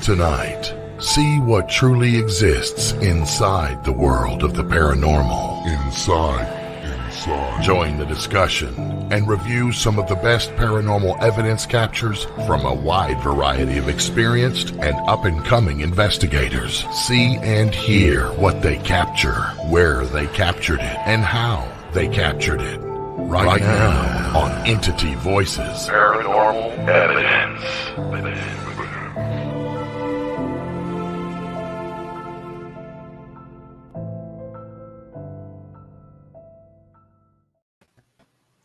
Tonight, see what truly exists inside the world of the paranormal. Inside. Join the discussion and review some of the best paranormal evidence captures from a wide variety of experienced and up-and-coming investigators. See and hear what they capture, where they captured it, and how they captured it. Right now on Entity Voices Paranormal Evidence.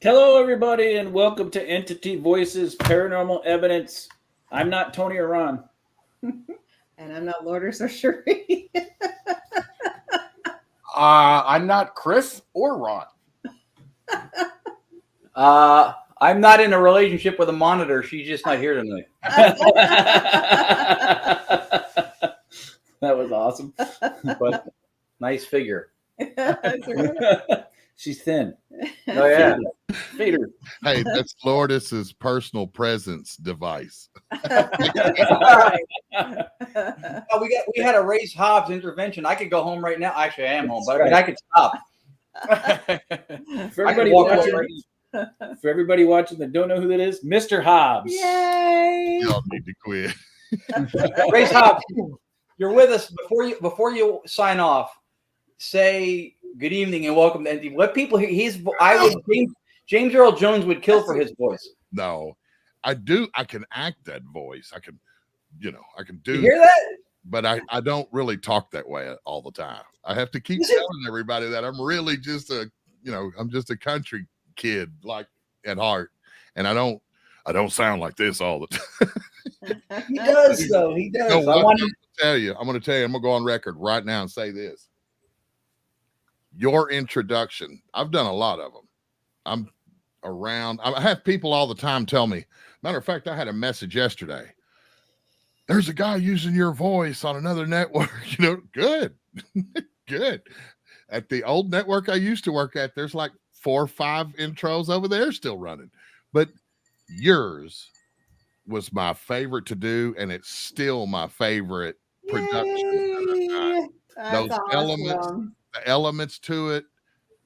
Hello, everybody, and welcome to Entity Voices Paranormal Evidence. I'm not Tony or Ron. And I'm not Lourdes or Cherie. I'm not Chris or Ron. I'm not in a relationship with a monitor. She's just not here tonight. That was awesome. But nice figure. She's thin. Oh, yeah. Fader. Hey, that's Lourdes' personal presence device. We had a Race Hobbs intervention. I could go home right now. Actually, I am home, but I mean, I could stop. For everybody watching that don't know who that is, Mr. Hobbs. Yay! Y'all need to quit. Race Hobbs, you're with us. Before you sign off, say good evening and welcome to Entity. Let people hear. James Earl Jones would kill for his voice. No, I do. I can act that voice. I can do. You hear that? But I don't really talk that way all the time. I have to keep telling everybody that I'm really just I'm just a country kid, like at heart, and I don't sound like this all the time. He does, though. He does. I'm going to tell you. I'm going to go on record right now and say this. Your introduction, I've done a lot of them. I'm around. I have people all the time tell me. Matter of fact, I had a message yesterday. There's a guy using your voice on another network. Good. Good. At the old network I used to work at, there's like 4 or 5 intros over there still running. But yours was my favorite to do, and it's still my favorite production. Those awesome. the elements to it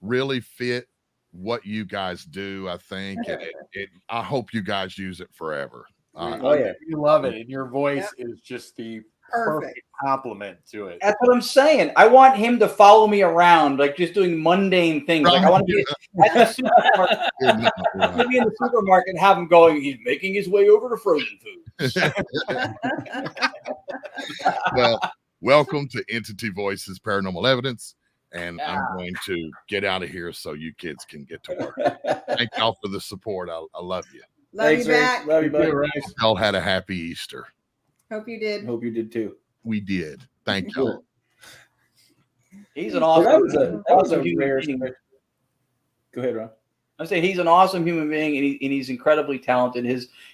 really fit what you guys do, I think. And I hope you guys use it forever. You love it, and your voice is just the perfect compliment to it. That's what I'm saying. I want him to follow me around, like just doing mundane things. Like I want to be at the supermarket. Maybe in the supermarket and have him going. He's making his way over to frozen food. Well, welcome to Entity Voices Paranormal Evidence. And I'm going to get out of here so you kids can get to work. Thank y'all for the support. I love you. Love you back. Love you, buddy. Y'all had a happy Easter. Hope you did. Hope you did too. We did. Thank y'all. He's an awesome. That was a rare. Go ahead, Ron. I say he's an awesome human being, and he's incredibly talented.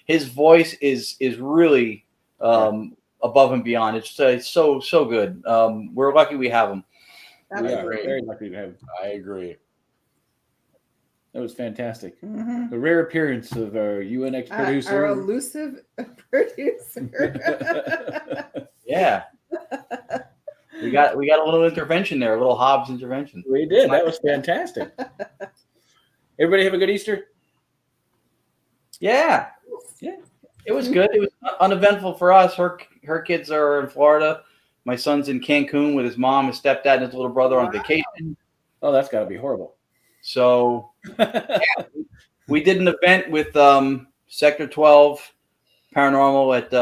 His voice is really above and beyond. It's so good. We're lucky we have him. We are very lucky to have him. I agree. That was fantastic. Mm-hmm. The rare appearance of our UNX producer. Our elusive producer. Yeah. We got a little intervention there, a little Hobbs intervention. We did. That was fantastic. Everybody have a good Easter? Yeah. It was good. It was uneventful for us. Her kids are in Florida. My son's in Cancun with his mom, his stepdad, and his little brother on vacation. Oh, that's got to be horrible. So we did an event with Sector 12 Paranormal at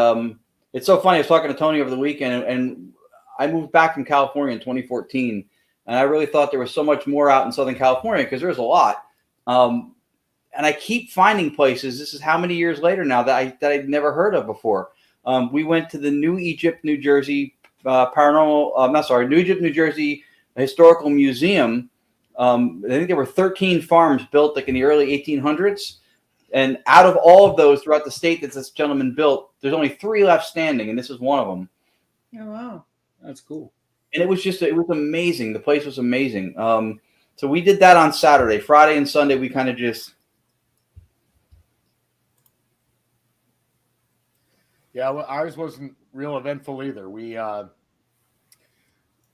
it's so funny. I was talking to Tony over the weekend, and I moved back from California in 2014, and I really thought there was so much more out in Southern California because there's a lot. And I keep finding places. This is how many years later now that I'd never heard of before. We went to the New Egypt, New Jersey New Egypt, New Jersey Historical Museum. I think there were 13 farms built like in the early 1800s. And out of all of those throughout the state that this gentleman built, there's only 3 left standing, and this is one of them. Oh, wow. That's cool. And it was amazing. The place was amazing. So we did that on Saturday. Friday and Sunday, we kind of just Yeah, well, ours wasn't real eventful either.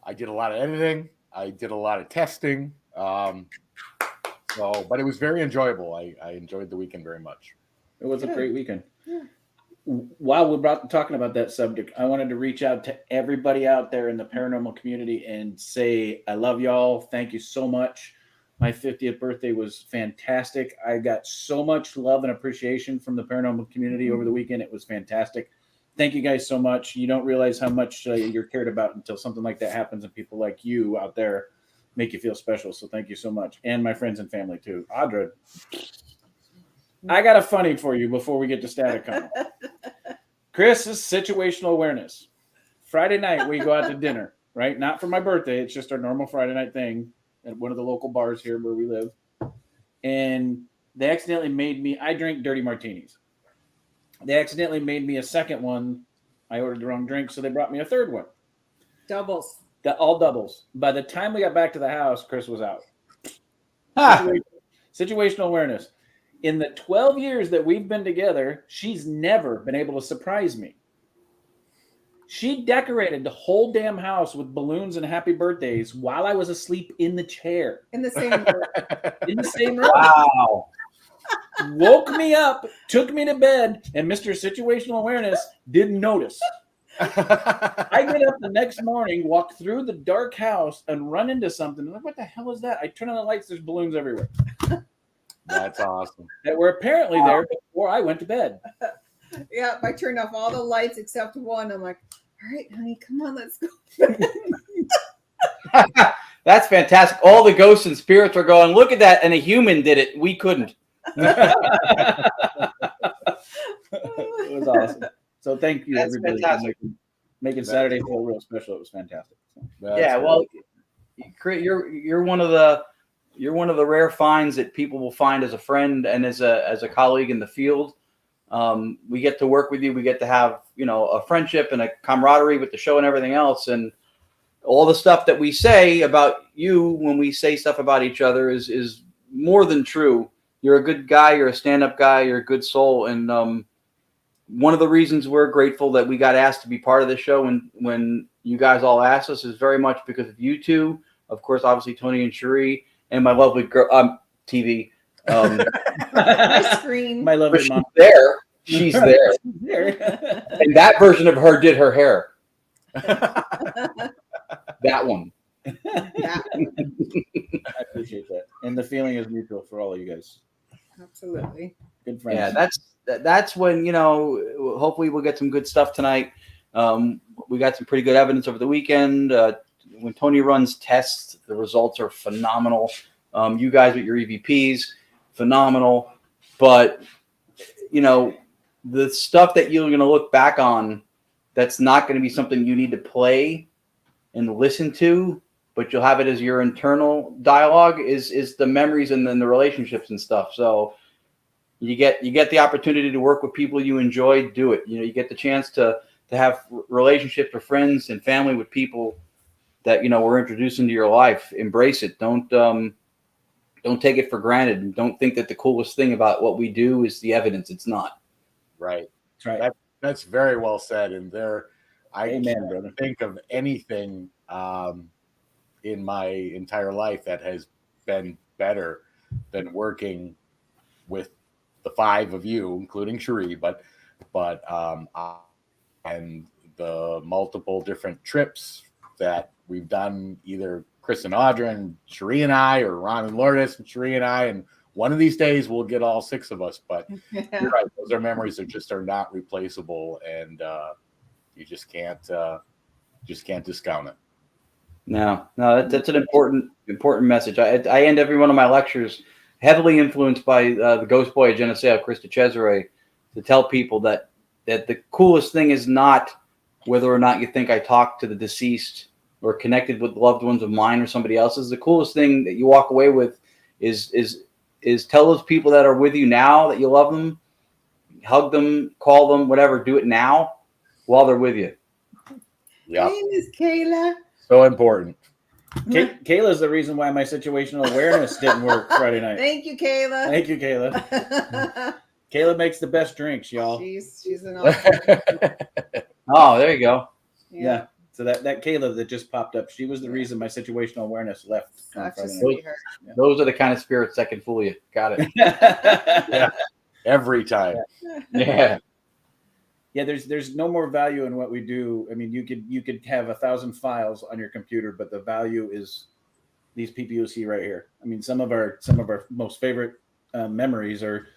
I did a lot of editing. I did a lot of testing. But it was very enjoyable. I enjoyed the weekend very much. It was a great weekend. Yeah. While we're talking about that subject, I wanted to reach out to everybody out there in the paranormal community and say, I love y'all. Thank you so much. My 50th birthday was fantastic. I got so much love and appreciation from the paranormal community over the weekend. It was fantastic. Thank you guys so much. You don't realize how much you're cared about until something like that happens, and people like you out there make you feel special. So thank you so much. And my friends and family too. Audra, I got a funny for you before we get to STATICOM. Chris's situational awareness. Friday night, we go out to dinner, right? Not for my birthday. It's just our normal Friday night thing at one of the local bars here where we live. And they accidentally made me, I drink dirty martinis. They accidentally made me a second one. I ordered the wrong drink, so they brought me a third one. Doubles. All doubles. By the time we got back to the house, Chris was out. Situational awareness. In the 12 years that we've been together, she's never been able to surprise me. She decorated the whole damn house with balloons and happy birthdays while I was asleep in the chair. In the same room. In the same room. Wow. Woke me up, took me to bed, and Mr. Situational Awareness didn't notice. I get up the next morning, walk through the dark house, and run into something. I'm like, what the hell is that? I turn on the lights, there's balloons everywhere. That's awesome. That were apparently there before I went to bed. Yeah, I turned off all the lights except one. I'm like, all right, honey, come on, let's go. That's fantastic. All the ghosts and spirits are going, look at that. And a human did it. We couldn't. It was awesome. So thank you, That's everybody, fantastic. for making Saturday feel real special. It was fantastic. Yeah, well, you're one of the rare finds that people will find as a friend and as a colleague in the field. We get to work with you. We get to have, a friendship and a camaraderie with the show and everything else. And all the stuff that we say about you when we say stuff about each other is more than true. You're a good guy. You're a stand-up guy. You're a good soul. And one of the reasons we're grateful that we got asked to be part of the show when you guys all asked us is very much because of you two. Of course, obviously, Tony and Cherie and my lovely girl, TV. My screen. My lovely mom. She's there. And that version of her did her hair. That one. Yeah. I appreciate that. And the feeling is mutual for all of you guys. Absolutely. Good friends. Yeah, that's when, hopefully we'll get some good stuff tonight. We got some pretty good evidence over the weekend. When Tony runs tests, the results are phenomenal. You guys with your EVPs, phenomenal. But, the stuff that you're going to look back on, that's not going to be something you need to play and listen to, but you'll have it as your internal dialogue is the memories and then the relationships and stuff. So you get the opportunity to work with people you enjoy, do it. You get the chance to have relationships with friends and family with people that, we're introducing to your life. Embrace it. Don't take it for granted. And don't think that the coolest thing about what we do is the evidence. It's not. Right. That's right. That's very well said. And I Amen, can't brother. think of anything in my entire life that has been better than working with the five of you, including Cherie, but and the multiple different trips that we've done, either Chris and Audra and Cherie and I, or Ron and Lourdes and Cherie and I, and one of these days we'll get all six of us. But you're right; those are memories that are not replaceable, and you just can't discount it. No, that's an important message. I end every one of my lectures heavily influenced by the Ghost Boy of Geneseo, Chris Cesare, to tell people that the coolest thing is not whether or not you think I talked to the deceased or connected with loved ones of mine or somebody else's. The coolest thing that you walk away with is tell those people that are with you now that you love them, hug them, call them, whatever. Do it now while they're with you. Yeah. My name is Kayla. So important. Kayla's the reason why my situational awareness didn't work Friday night. Thank you, Kayla. Thank you, Kayla. Kayla makes the best drinks, y'all. She's an awesome. Oh, there you go. Yeah. So that Kayla that just popped up, she was the reason my situational awareness left. on Such a Friday sweetheart. Those are the kind of spirits that can fool you. Got it. night. Every time. Yeah. Yeah, there's no more value in what we do. I mean, you could have 1,000 files on your computer, but the value is these people you see right here. I mean, some of our most favorite memories are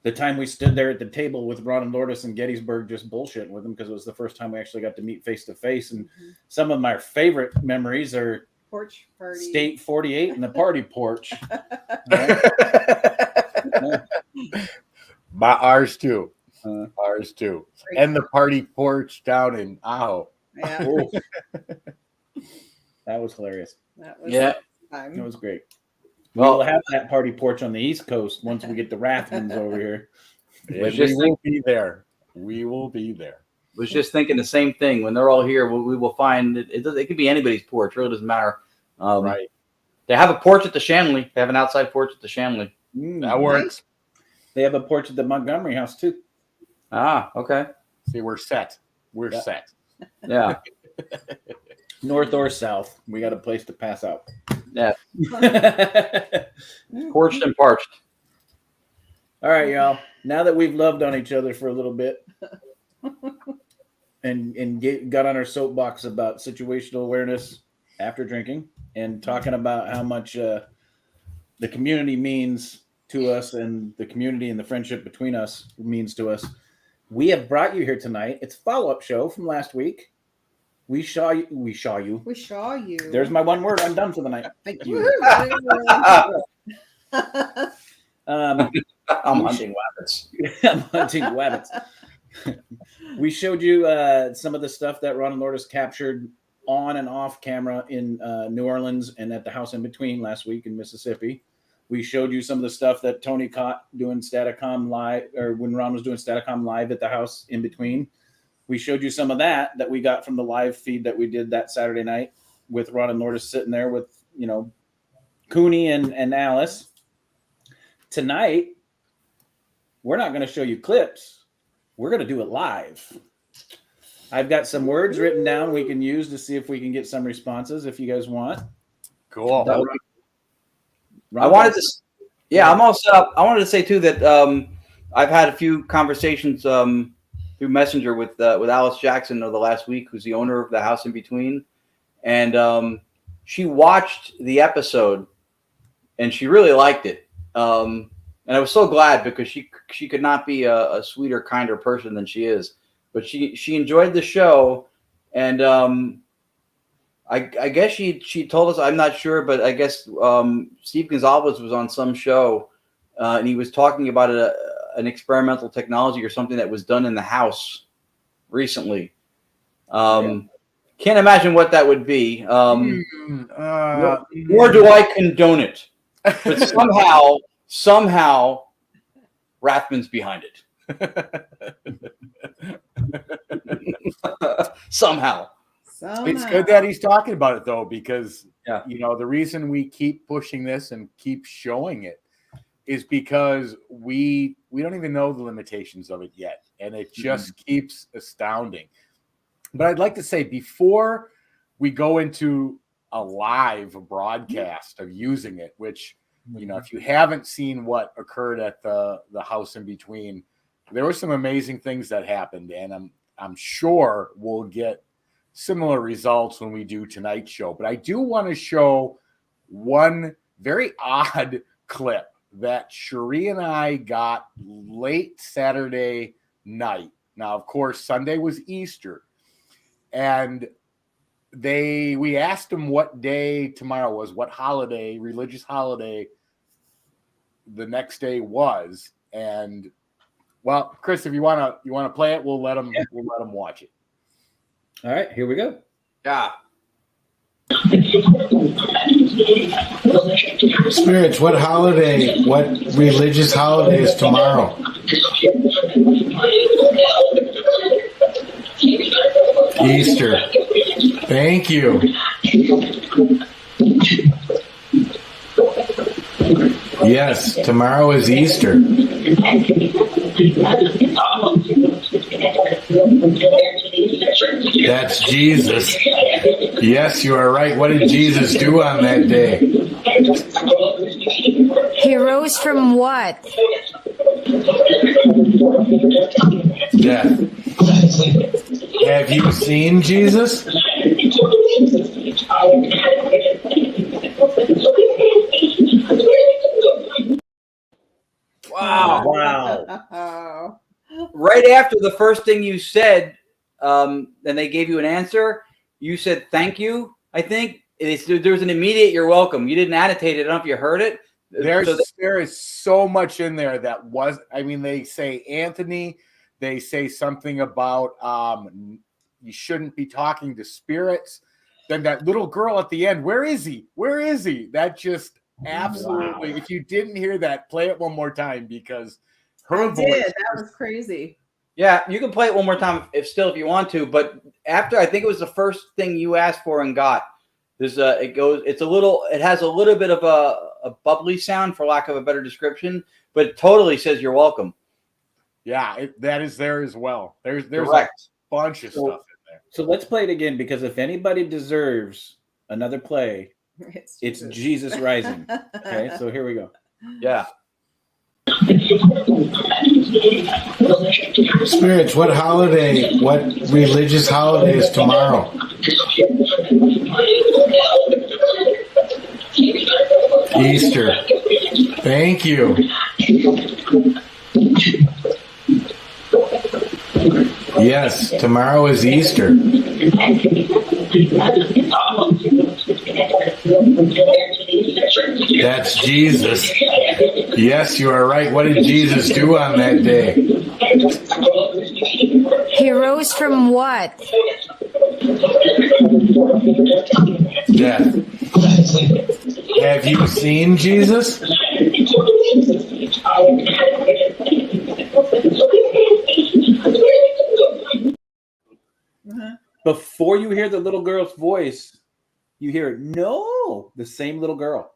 the time we stood there at the table with Ron and Lourdes in Gettysburg, just bullshitting with them because it was the first time we actually got to meet face to face. And some of my favorite memories are Porch party. State 48 and the party porch. Ours too. Ours too. And the party porch down in Aho. Yeah, Oh. That was hilarious. that was Yeah. It was great. Well- We'll have that party porch on the East Coast once we get the Rathmans over here. And was just we will be there. We will be there. Was just thinking the same thing. When they're all here, we will find it could be anybody's porch. It really doesn't matter. Right. They have a porch at the Shanley. They have an outside porch at the Shanley. That works. They have a porch at the Montgomery house too. Ah, okay. See, we're set. We're Yeah. set. Yeah. North or south, we got a place to pass out. Yeah. All Porched and parched. right, y'all. Now that we've loved on each other for a little bit and got on our soapbox about situational awareness after drinking and talking about how much the community means to us and the community and the friendship between us means to us, we have brought you here tonight. It's a follow-up show from last week. We saw you. We saw you. There's my one word. I'm done for the night. Thank you. I'm hunting rabbits. I'm hunting rabbits. We showed you some of the stuff that Ron and Lourdes captured on and off camera in New Orleans and at the house in between last week in Mississippi. We showed you some of the stuff that Tony caught doing STATICOM live, or when Ron was doing STATICOM live at the house in between. We showed you some of that we got from the live feed that we did that Saturday night with Ron and Lourdes sitting there with, Cooney and Alice. Tonight, we're not going to show you clips. We're going to do it live. I've got some words written down we can use to see if we can get some responses if you guys want. Cool. I wanted to, I'm all set up. I wanted to say too that I've had a few conversations through Messenger with Alice Jackson over the last week, who's the owner of the house in between, and she watched the episode and she really liked it. And I was so glad because she could not be a sweeter, kinder person than she is, but she enjoyed the show, and I guess she told us, I'm not sure, but I guess Steve Gonzalez was on some show and he was talking about an experimental technology or something that was done in the house recently. Can't imagine what that would be. Nor do I condone it, but somehow Rathman's behind it. Somehow. It's good that he's talking about it though, because Yeah. the reason we keep pushing this and keep showing it is because we don't even know the limitations of it yet, and it just keeps astounding. But I'd like to say, before we go into a live broadcast of using it, which if you haven't seen what occurred at the house in between, there were some amazing things that happened, and I'm sure we'll get similar results when we do tonight's show. But I do want to show one very odd clip that Cherie and I got late Saturday night. Now, of course, Sunday was Easter, and we asked them what day tomorrow was, what holiday, religious holiday the next day was. And well, Chris, if you want to play it, we'll let them watch it. All right, here we go. Yeah. Spirits, what religious holiday is tomorrow? Easter. Thank you. Yes, tomorrow is Easter. That's Jesus. Yes, you are right. What did Jesus do on that day? He rose from what? Death. Have you seen Jesus? Wow. Wow. Right after the first thing you said, and they gave you an answer, you said thank you. I think there was an immediate "you're welcome." You didn't annotate it. I don't know if you heard it. There is so much in there that was. I mean, they say Anthony. They say something about you shouldn't be talking to spirits. Then that little girl at the end. Where is he? Where is he? That just absolutely. Wow. If you didn't hear that, play it one more time because her voice. That was crazy. Yeah, you can play it one more time if you want to. But after, I think it was the first thing you asked for and got. It has a little bit of a bubbly sound, for lack of a better description, but it totally says you're welcome. Yeah, that is there as well. There's Correct. a bunch of stuff in there. So let's play it again, because if anybody deserves another play, it's Jesus Rising. Okay, so here we go. Yeah. Spirits, what religious holiday is tomorrow? Easter. Thank you. Yes, tomorrow is Easter. That's Jesus. Yes, you are right. What did Jesus do on that day? He rose from what? Death. Have you seen Jesus? Before you hear the little girl's voice, you hear no, the same little girl.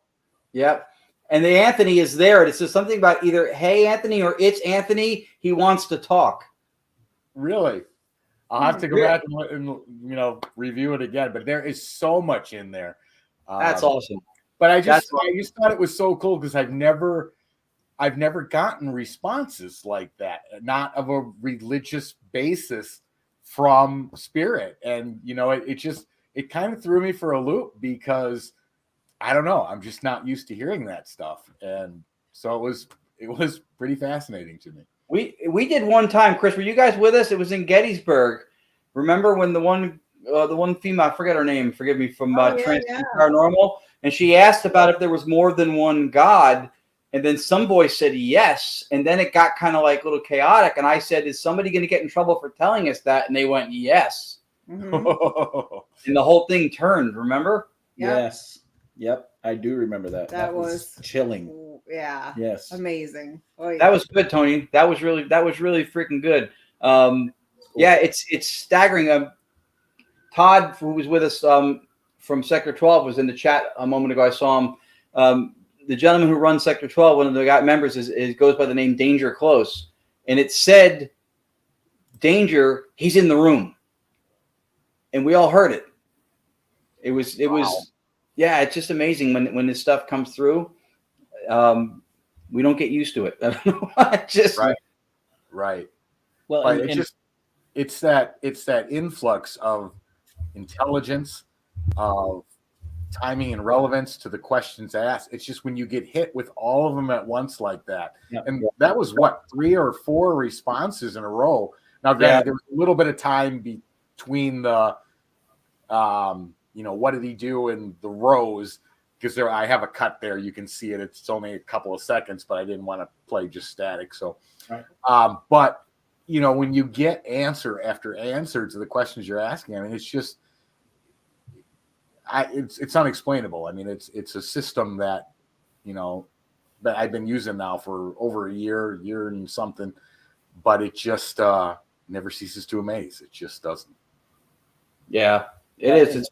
Yep. And the Anthony is there. It says something about either "Hey Anthony" or "It's Anthony. He wants to talk." Really? I'll have to go back and review it again. But there is so much in there. That's awesome. But I just thought it was so cool because I've never gotten responses like that, not of a religious basis from spirit. And it kind of threw me for a loop because I don't know, I'm just not used to hearing that stuff. And so it was pretty fascinating to me. We did one time, Chris, were you guys with us? It was in Gettysburg. Remember when the one female, I forget her name, forgive me, from Paranormal, and she asked about if there was more than one God, and then some voice said yes, and then it got kind of like a little chaotic, and I said, is somebody going to get in trouble for telling us that? And they went, yes. Mm-hmm. And the whole thing turned, remember? Yep. Yes. Yep. I do remember that. That was chilling. Yeah. Yes. Amazing. Oh, yeah. That was good, Tony. That was really freaking good. Yeah, it's staggering. Todd, who was with us from Sector 12, was in the chat a moment ago. I saw him. The gentleman who runs Sector 12, one of the members, goes by the name Danger Close, and it said, "Danger, he's in the room," and we all heard it. It was, yeah. It's just amazing when this stuff comes through. We don't get used to it. I don't know. Just right. Well, it's that influx of intelligence, of timing and relevance to the questions asked. It's just when you get hit with all of them at once like that. Yeah. And that was 3 or 4 responses in a row. Now, granted, there was a little bit of time between the, what did he do in the rows? Because I have a cut there. You can see it. It's only a couple of seconds, but I didn't want to play just static. So, but when you get answer after answer to the questions you're asking, I mean, it's just, it's unexplainable. I mean, it's a system that, that I've been using now for over a year and something, but it just never ceases to amaze. It just doesn't. Yeah, it is. It's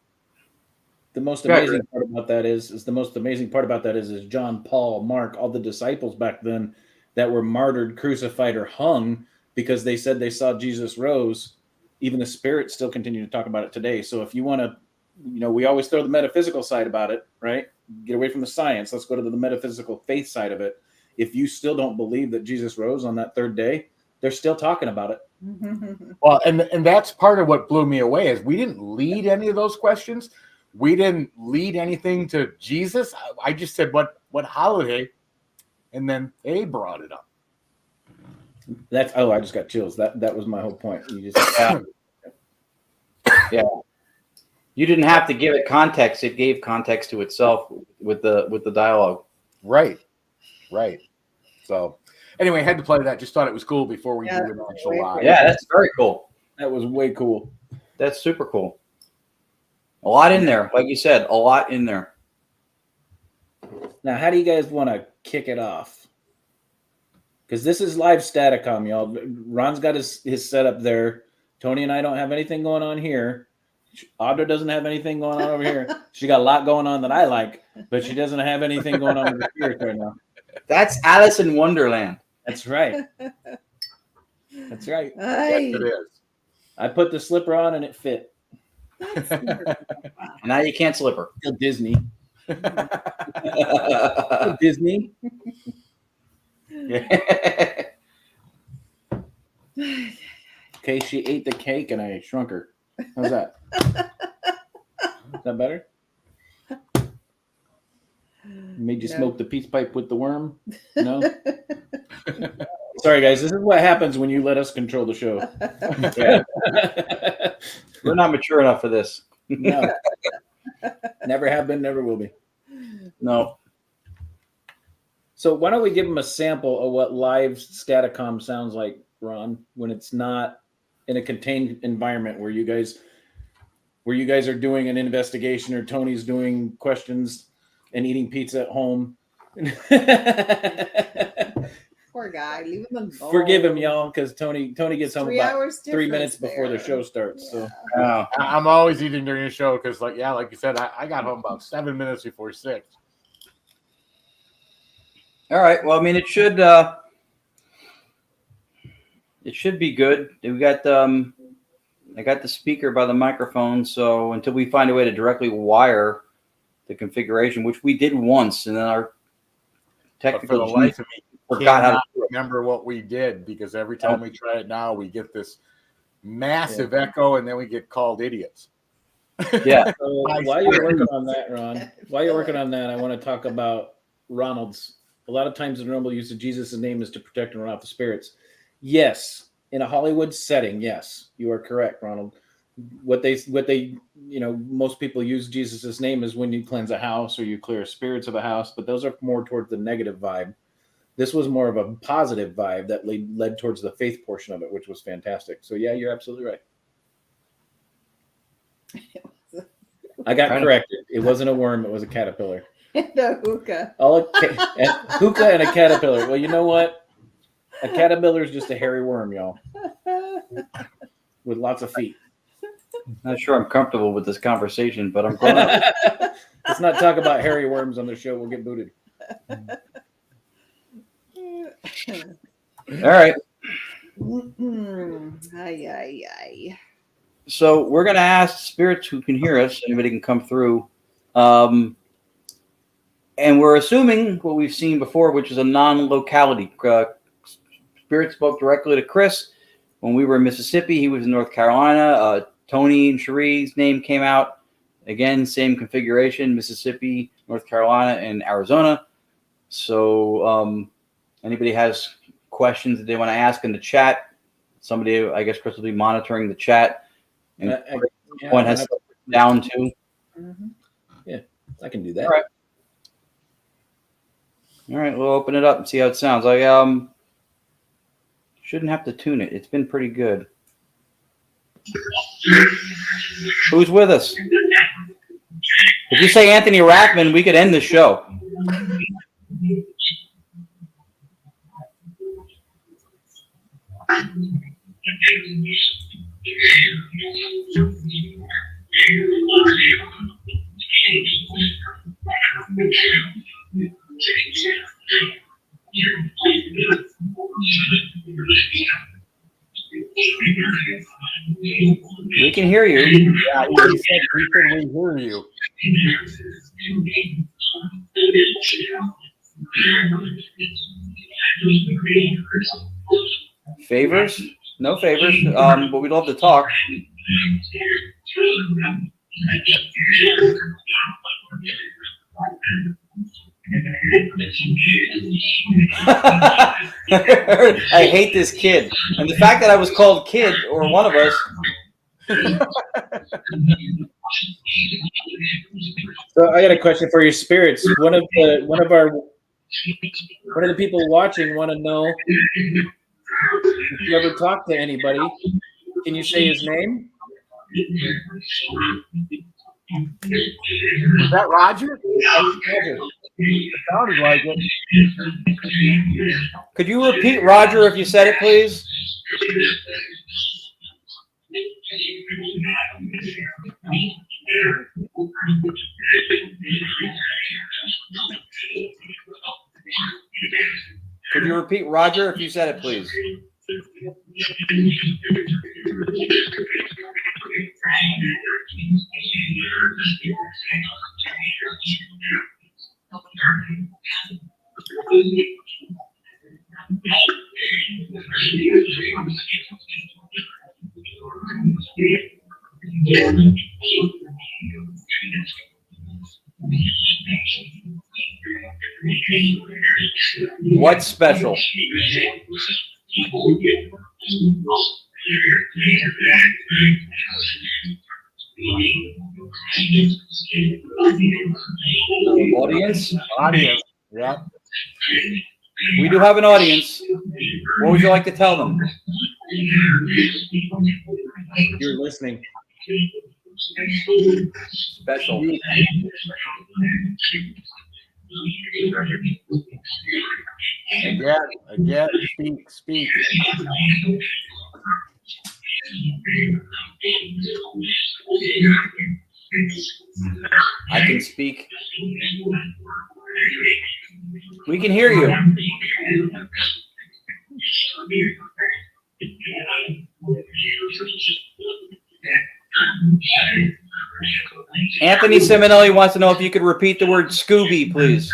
the most amazing part about that is John, Paul, Mark, all the disciples back then, that were martyred, crucified, or hung because they said they saw Jesus rose, even the spirits still continue to talk about it today. So if you want to, we always throw the metaphysical side about it, right? Get away from the science. Let's go to the metaphysical faith side of it. If you still don't believe that Jesus rose on that third day, they're still talking about it. Well, and that's part of what blew me away is we didn't lead any of those questions. We didn't lead anything to Jesus. I just said, what holiday? And then they brought it up. I just got chills. That was my whole point. You just Yeah. You didn't have to give it context. It gave context to itself with the dialogue. Right. So anyway, I had to play that. Just thought it was cool before we do an actual live. Yeah, that's very cool. That was way cool. That's super cool. A lot in there. Like you said, a lot in there. Now, how do you guys want to kick it off? Because this is live Staticom, y'all. Ron's got his setup there. Tony and I don't have anything going on here. Audra doesn't have anything going on over here. She got a lot going on that I like, but she doesn't have anything going on with the spirit right now. That's Alice in Wonderland. That's right. That's right. Yes, it is. I put the slipper on and it fit. Now you can't slip her. Still Disney. Still Disney. Okay, she ate the cake and I shrunk her. How's that? Is that better? Made you smoke the peace pipe with the worm? No? Sorry, guys. This is what happens when you let us control the show. Yeah. We're not mature enough for this. No. Never have been, never will be. No. So why don't we give them a sample of what live Staticom sounds like, Ron, when it's not in a contained environment where you guys are doing an investigation or Tony's doing questions and eating pizza at home. Poor guy, leave him alone. Forgive him, y'all, because Tony gets home 3 about hours 3 minutes before the there. show starts. Yeah. So I'm always eating during the show because, like you said, I got home about 7 minutes before 6. All right. Well, I mean, it should be good. We got I got the speaker by the microphone, so until we find a way to directly wire the configuration, which we did once, and then our But for technical the life of me, forgot how to do it. remember what we did because every time we try it now, we get this massive echo and then we get called idiots. Yeah. So while you're working on that, Ron, I want to talk about Ronald's. A lot of times the normal use of Jesus' name is to protect and run off the spirits. Yes, in a Hollywood setting, yes, you are correct, Ronald. What they most people use Jesus' name is when you cleanse a house or you clear spirits of a house, but those are more towards the negative vibe. This was more of a positive vibe that led towards the faith portion of it, which was fantastic. So yeah, you're absolutely right. I got corrected. It wasn't a worm; it was a caterpillar. The hookah. Hookah and a caterpillar. Well, you know what? A caterpillar is just a hairy worm, y'all, with lots of feet. Not sure I'm comfortable with this conversation, but I'm going to. Let's not talk about hairy worms on the show. We'll get booted. All right. Ay. So we're going to ask spirits who can hear us. Anybody can come through. And we're assuming what we've seen before, which is a non-locality. Spirit spoke directly to Chris. When we were in Mississippi, he was in North Carolina. Tony and Cherie's name came out. Again, same configuration, Mississippi, North Carolina, and Arizona. So anybody has questions that they want to ask in the chat, somebody, I guess Chris will be monitoring the chat. And one has down too. Mm-hmm. Yeah, I can do that. All right, we'll open it up and see how it sounds. I shouldn't have to tune it. It's been pretty good. Who's with us? If you say Anthony Rackman, we could end the show. We can hear you. Yeah, he said we hear you. Favors? No favors. But we'd love to talk. I hate this kid. And the fact that I was called kid, or one of us. So I got a question for your spirits. One of the people watching want to know if you ever talk to anybody. Can you say his name? Was that Roger? It sounded like it. Could you repeat Roger if you said it, please? Could you repeat Roger if you said it, please? What's special? Audience? Audience. Yeah. We do have an audience. What would you like to tell them? You're listening. Special. Again, speak. I can speak. We can hear you. Anthony Simonelli wants to know if you could repeat the word Scooby, please.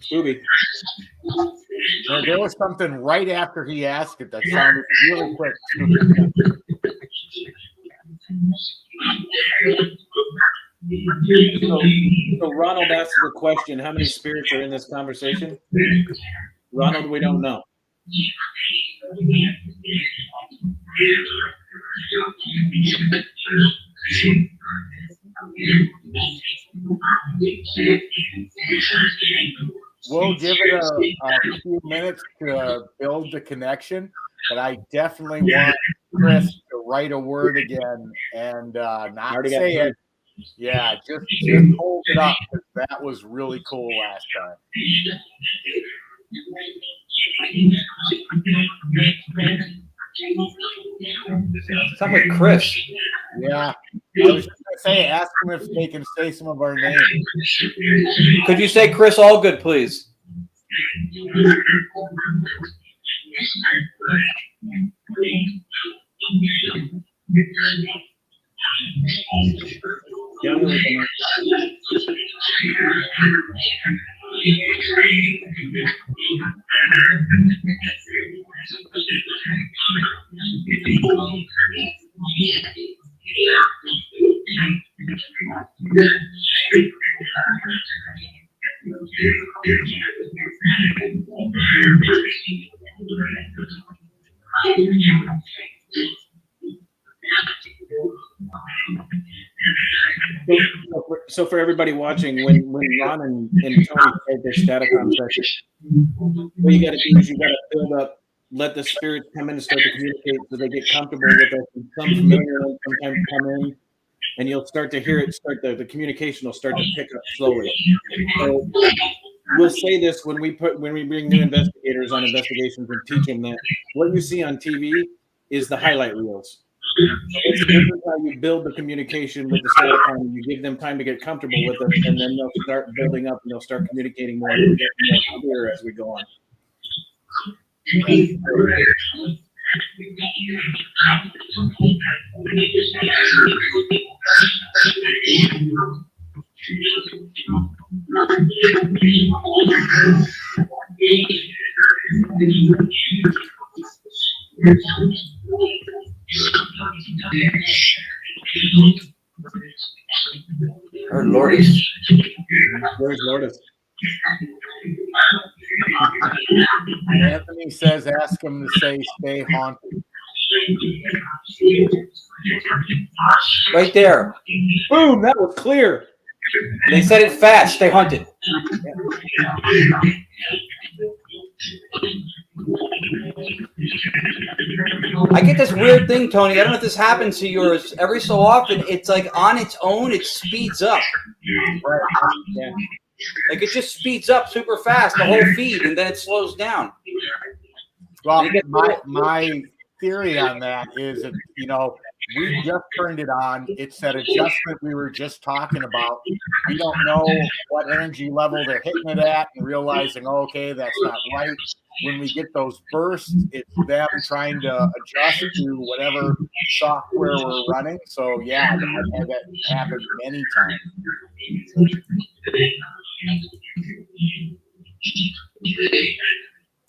Scooby. There was something right after he asked it that sounded really quick. So Ronald asked the question, how many spirits are in this conversation? Ronald, we don't know. We'll give it a few minutes to build the connection, but I definitely want Chris to write a word again and not say it. Yeah, just hold it up, because that was really cool last time. Sound like Chris. Yeah, I was just gonna say, ask them if they can say some of our names. Could you say Chris Allgood, please? So for everybody watching, when Ron and Tony had their STATICOM session, what you got to do is you got to build up, let the spirits come in and start to communicate so they get comfortable with us. And some familiar ones sometimes come in, and you'll start to hear it the communication will start to pick up slowly. So we'll say this when we bring new investigators on investigations and teach them that what you see on TV is the highlight reels. This is how you build the communication with the STATICOM. You give them time to get comfortable with it, and then they'll start building up and they'll start communicating more and getting more clear as we go on. Or Lourdes. Where's Lourdes? Anthony says, ask him to say, stay haunted. Right there. Boom! That was clear. They said it fast. Stay hunted. I get this weird thing, Tony. I don't know if this happens to yours. Every so often, it's like on its own, it speeds up. Yeah. Like it just speeds up super fast, the whole feed, and then it slows down. Well, my theory on that is that, you know, we just turned it on. It's that adjustment we were just talking about. We don't know what energy level they're hitting it at and realizing, oh, okay, that's not right. When we get those bursts, it's them trying to adjust to whatever software we're running. So, yeah, I've had that happen many times.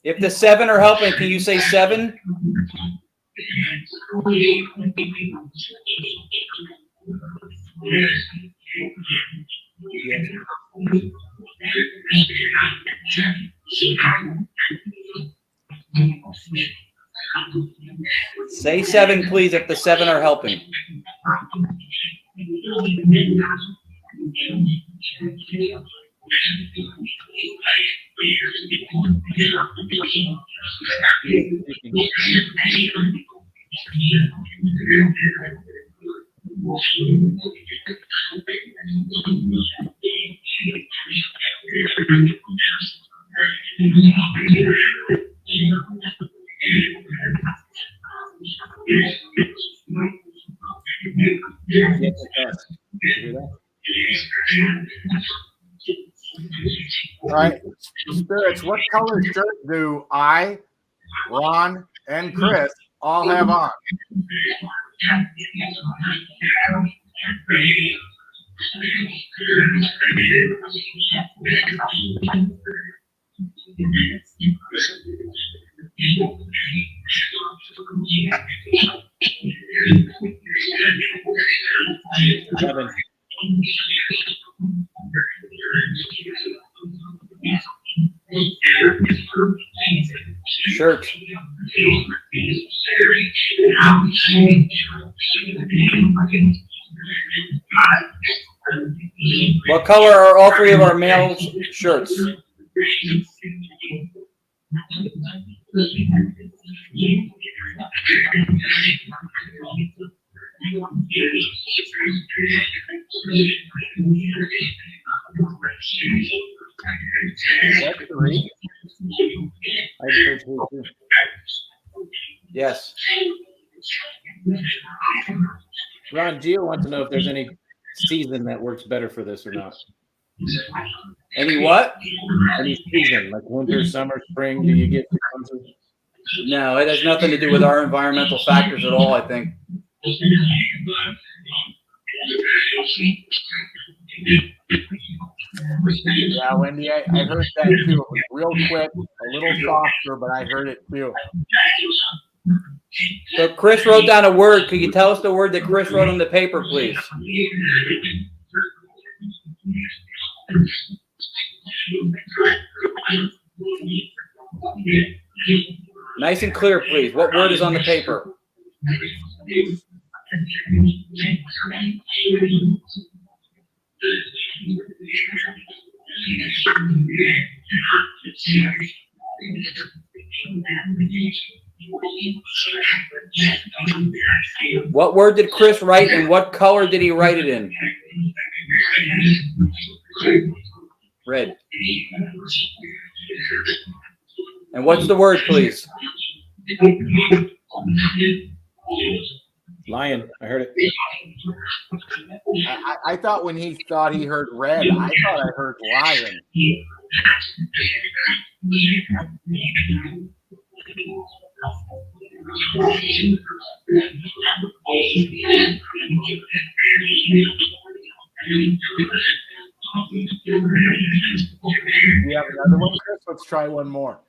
If the 7 are helping, can you say 7? Say 7, please, if the 7 are helping. All right, spirits, what color shirt do I, Ron, and Chris all have on? Shirt. What color are all 3 of our male shirts? What, 3? Yes. Ron, Gio wants to know if there's any season that works better for this or not. Any what? Any season, like winter, summer, spring, do you get frequencies? No, it has nothing to do with our environmental factors at all, I think. Yeah, Wendy, I heard that too. It was real quick, a little softer, but I heard it too. So Chris wrote down a word. Could you tell us the word that Chris wrote on the paper, please? Nice and clear, please. What word is on the paper? What word did Chris write and what color did he write it in? Red. And what's the word, please? Lion. I heard it. I thought when he thought he heard red, I thought I heard lion. You have another one, Chris? Let's try one more.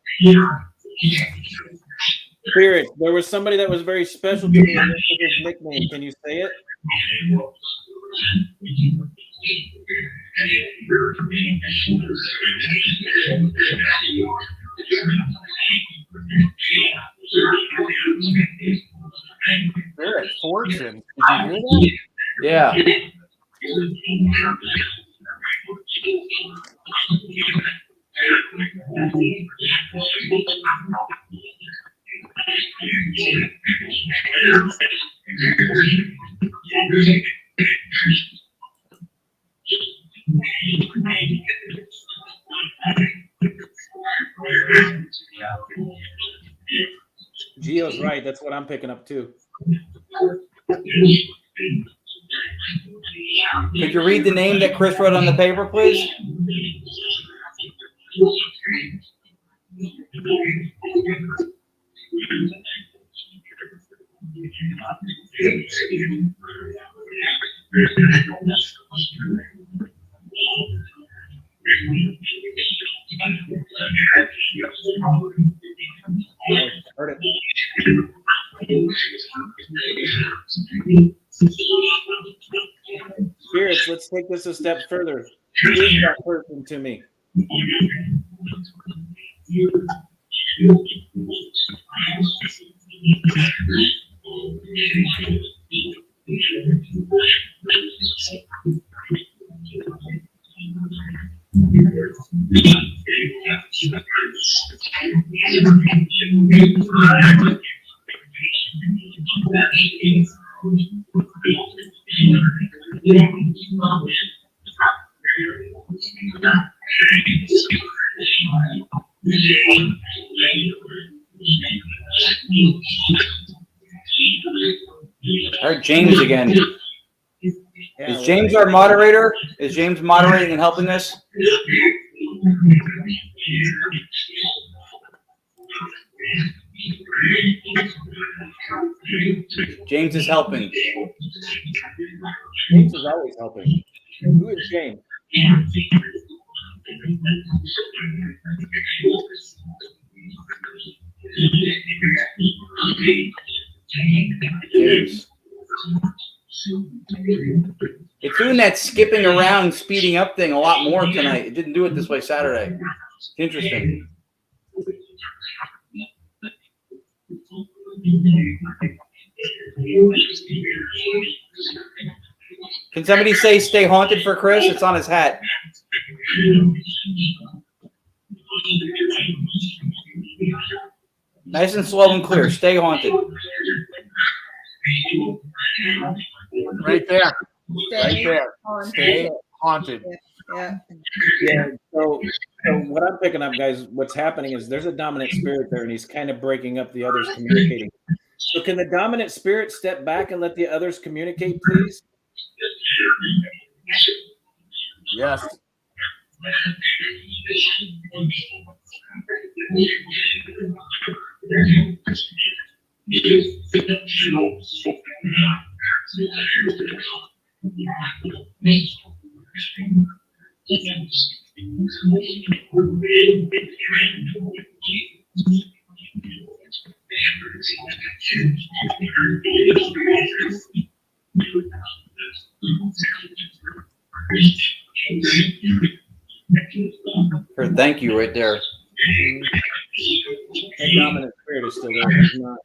Spirit, there was somebody that was very special to me, and this is his nickname. Can you say it? Spirit, fortune. Did you hear that? Yeah. Gio's right. That's what I'm picking up too. Could you read the name that Chris wrote on the paper, please? Heard it. Spirits, let's take this a step further. Who is that person to me? All right, James again. Yeah, Is James our moderator? Is James moderating and helping us? James is helping. James is always helping. Who is James? James. It's doing that skipping around, speeding up thing a lot more tonight. It didn't do it this way Saturday. It's interesting. Can somebody say "Stay haunted" for Chris? It's on his hat. Nice and slow and clear. Stay haunted. Right there. Stay Right there. on. Stay haunted. Yeah. Yeah. So what I'm picking up, guys, what's happening is there's a dominant spirit there, and he's kind of breaking up the others communicating. So can the dominant spirit step back and let the others communicate, please? Yes. Thank you right there. The dominant spirit is still there. He's not.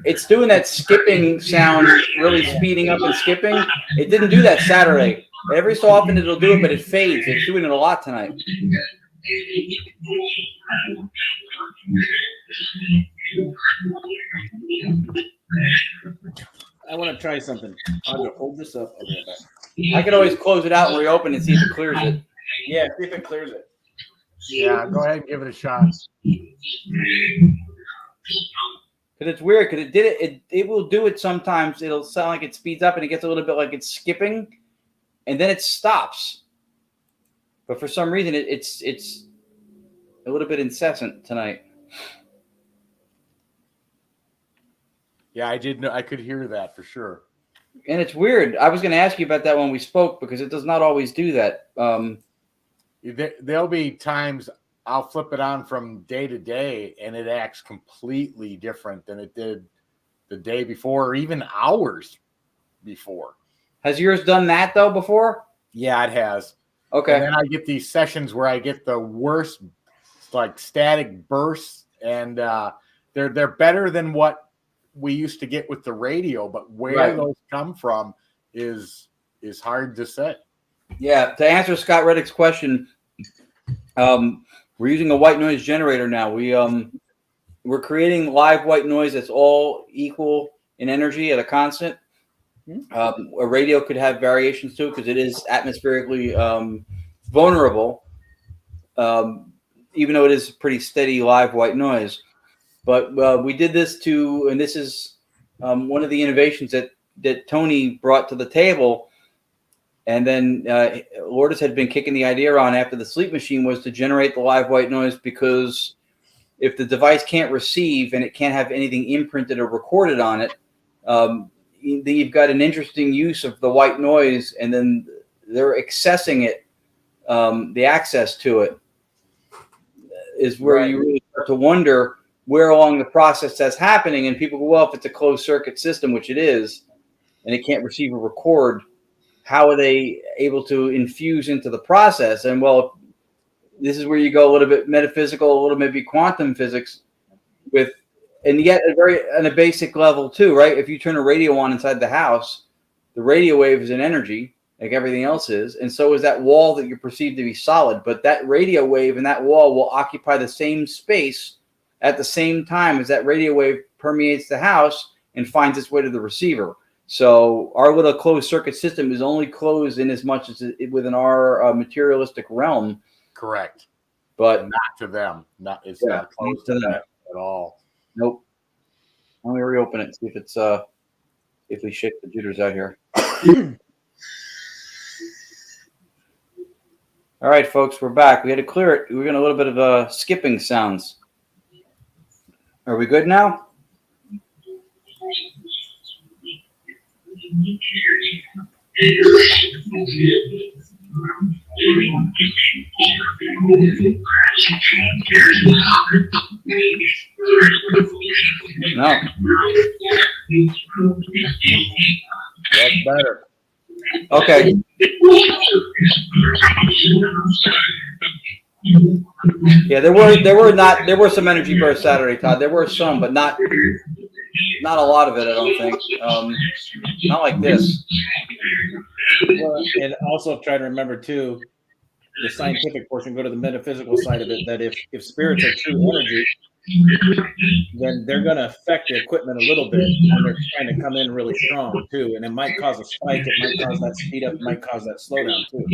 It's doing that skipping sound, really speeding up and skipping. It didn't do that Saturday. Every so often it'll do it, but it fades. It's doing it a lot tonight. I want to try something. I'll go hold this up. I'll be right back. I could always close it out and reopen and see if it clears it. Yeah, see if it clears it. Yeah, go ahead and give it a shot. Because it's weird. Because it will do it sometimes. It'll sound like it speeds up and it gets a little bit like it's skipping, and then it stops. But for some reason, it's a little bit incessant tonight. Yeah, I did know. I could hear that for sure. And it's weird. I was going to ask you about that when we spoke because it does not always do that. There'll be times I'll flip it on from day to day and it acts completely different than it did the day before or even hours before. Has yours done that though before? Yeah, it has. Okay. And then I get these sessions where I get the worst like static bursts, and they're better than what we used to get with the radio, but where those come from is hard to say. Yeah, to answer Scott Reddick's question, we're using a white noise generator now. We're creating live white noise that's all equal in energy at a constant. A radio could have variations too because it is atmospherically vulnerable, even though it is pretty steady live white noise. But we did this and this is one of the innovations that Tony brought to the table. And then Lourdes had been kicking the idea around after the sleep machine was to generate the live white noise, because if the device can't receive and it can't have anything imprinted or recorded on it, you've got an interesting use of the white noise, and then they're accessing it. The access to it is where you really start to wonder where along the process that's happening. And people go, well, if it's a closed circuit system, which it is, and it can't receive or record, how are they able to infuse into the process? And well, this is where you go a little bit metaphysical, a little maybe quantum physics with, and yet on a basic level too, right? If you turn a radio on inside the house, the radio wave is an energy like everything else is. And so is that wall that you perceive to be solid, but that radio wave and that wall will occupy the same space at the same time as that radio wave permeates the house and finds its way to the receiver. So our little closed circuit system is only closed in as much as it within our materialistic realm. Correct. But not to them. It's not closed to them at all. Nope. Let me reopen it, see if it's if we shake the jitters out here. All right, folks, we're back. We had to clear it. We're getting a little bit of skipping sounds. Are we good now? No. That's better. Okay. Yeah, there were some energy bursts Saturday, Todd. There were some, but not a lot of it, I don't think. Not like this. Well, and also try to remember too, the scientific portion, go to the metaphysical side of it, that if spirits are true energy, then they're going to affect the equipment a little bit when they're trying to come in really strong too. And it might cause a spike, it might cause that speed up, it might cause that slowdown too.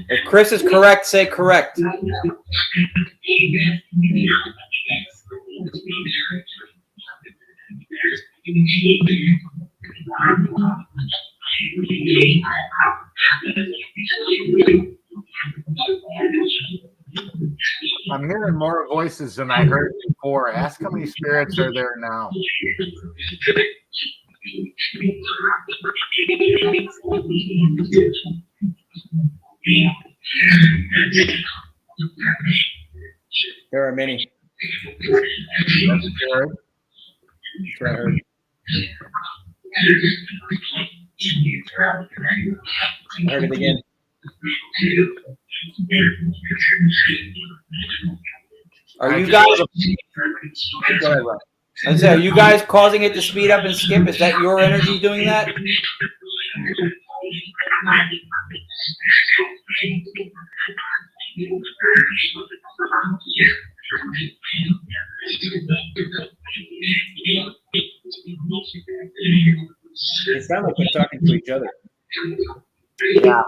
If Chris is correct, say correct. I'm hearing more voices than I heard before. Ask how many spirits are there now. There are many. That's good. That's what I heard. I heard it again. Are you guys? I say, are you guys causing it to speed up and skip? Is that your energy doing that? It sounds like they're talking to each other. Yeah.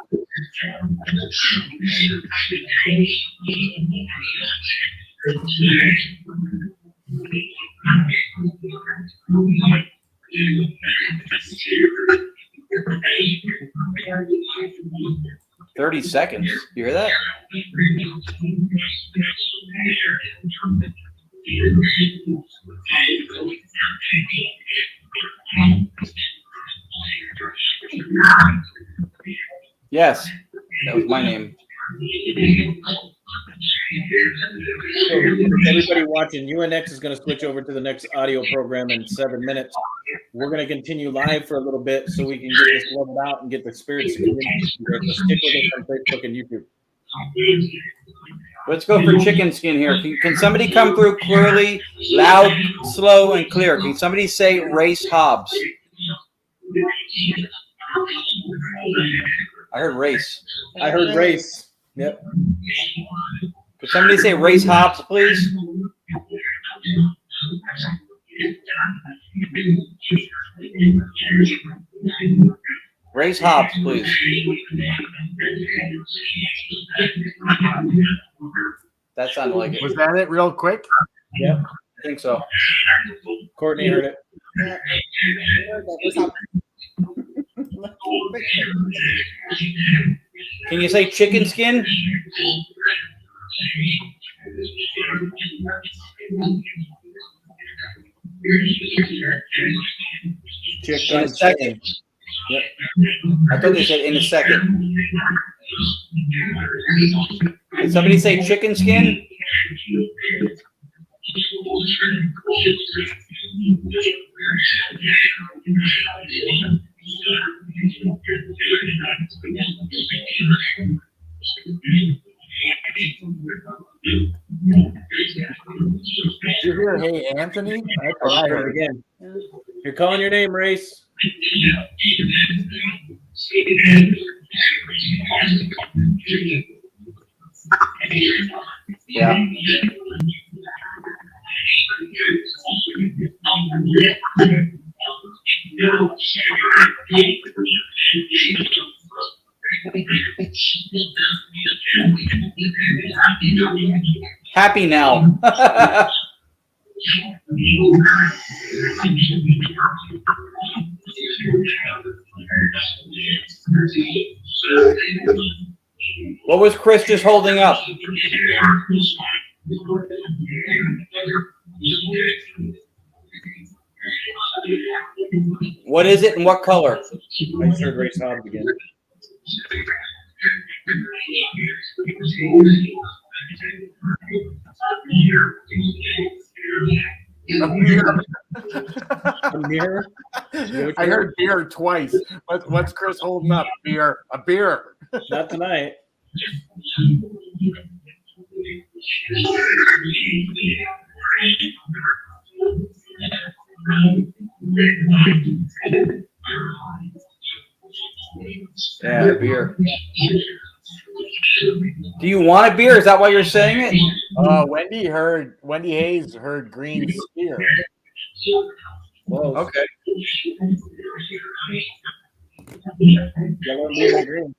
$30. You hear that? Yes, that was my name. So everybody watching, UNX is going to switch over to the next audio program in 7 minutes. We're going to continue live for a little bit so we can get this leveled out and get the spirits to communicate. Stick with us on Facebook and YouTube. Let's go for chicken skin here. Can somebody come through clearly, loud, slow, and clear? Can somebody say race Hobbs? I heard race. I heard race. Yep. Could somebody say race Hobbs, please? Race Hobbs, please. That sounded like it. Was that it real quick? Yep. I think so. Courtney heard it. Yeah. That was how- Can you say chicken skin? In a second. Yep. I thought they said in a second. Can somebody say chicken skin? Did you hear, hey, Anthony? That's what I heard. Again. You're calling your name, Race. Yeah. Happy now. What was Chris just holding up? What is it and what color? I just heard Race Hobbs again. A mirror? I heard beer twice. What's Chris holding up? Beer. A beer. Not tonight. Yeah, beer. Do you want a beer? Is that why you're saying it? Wendy Hayes heard green spear. Whoa. Okay. Yellow, blue, and green.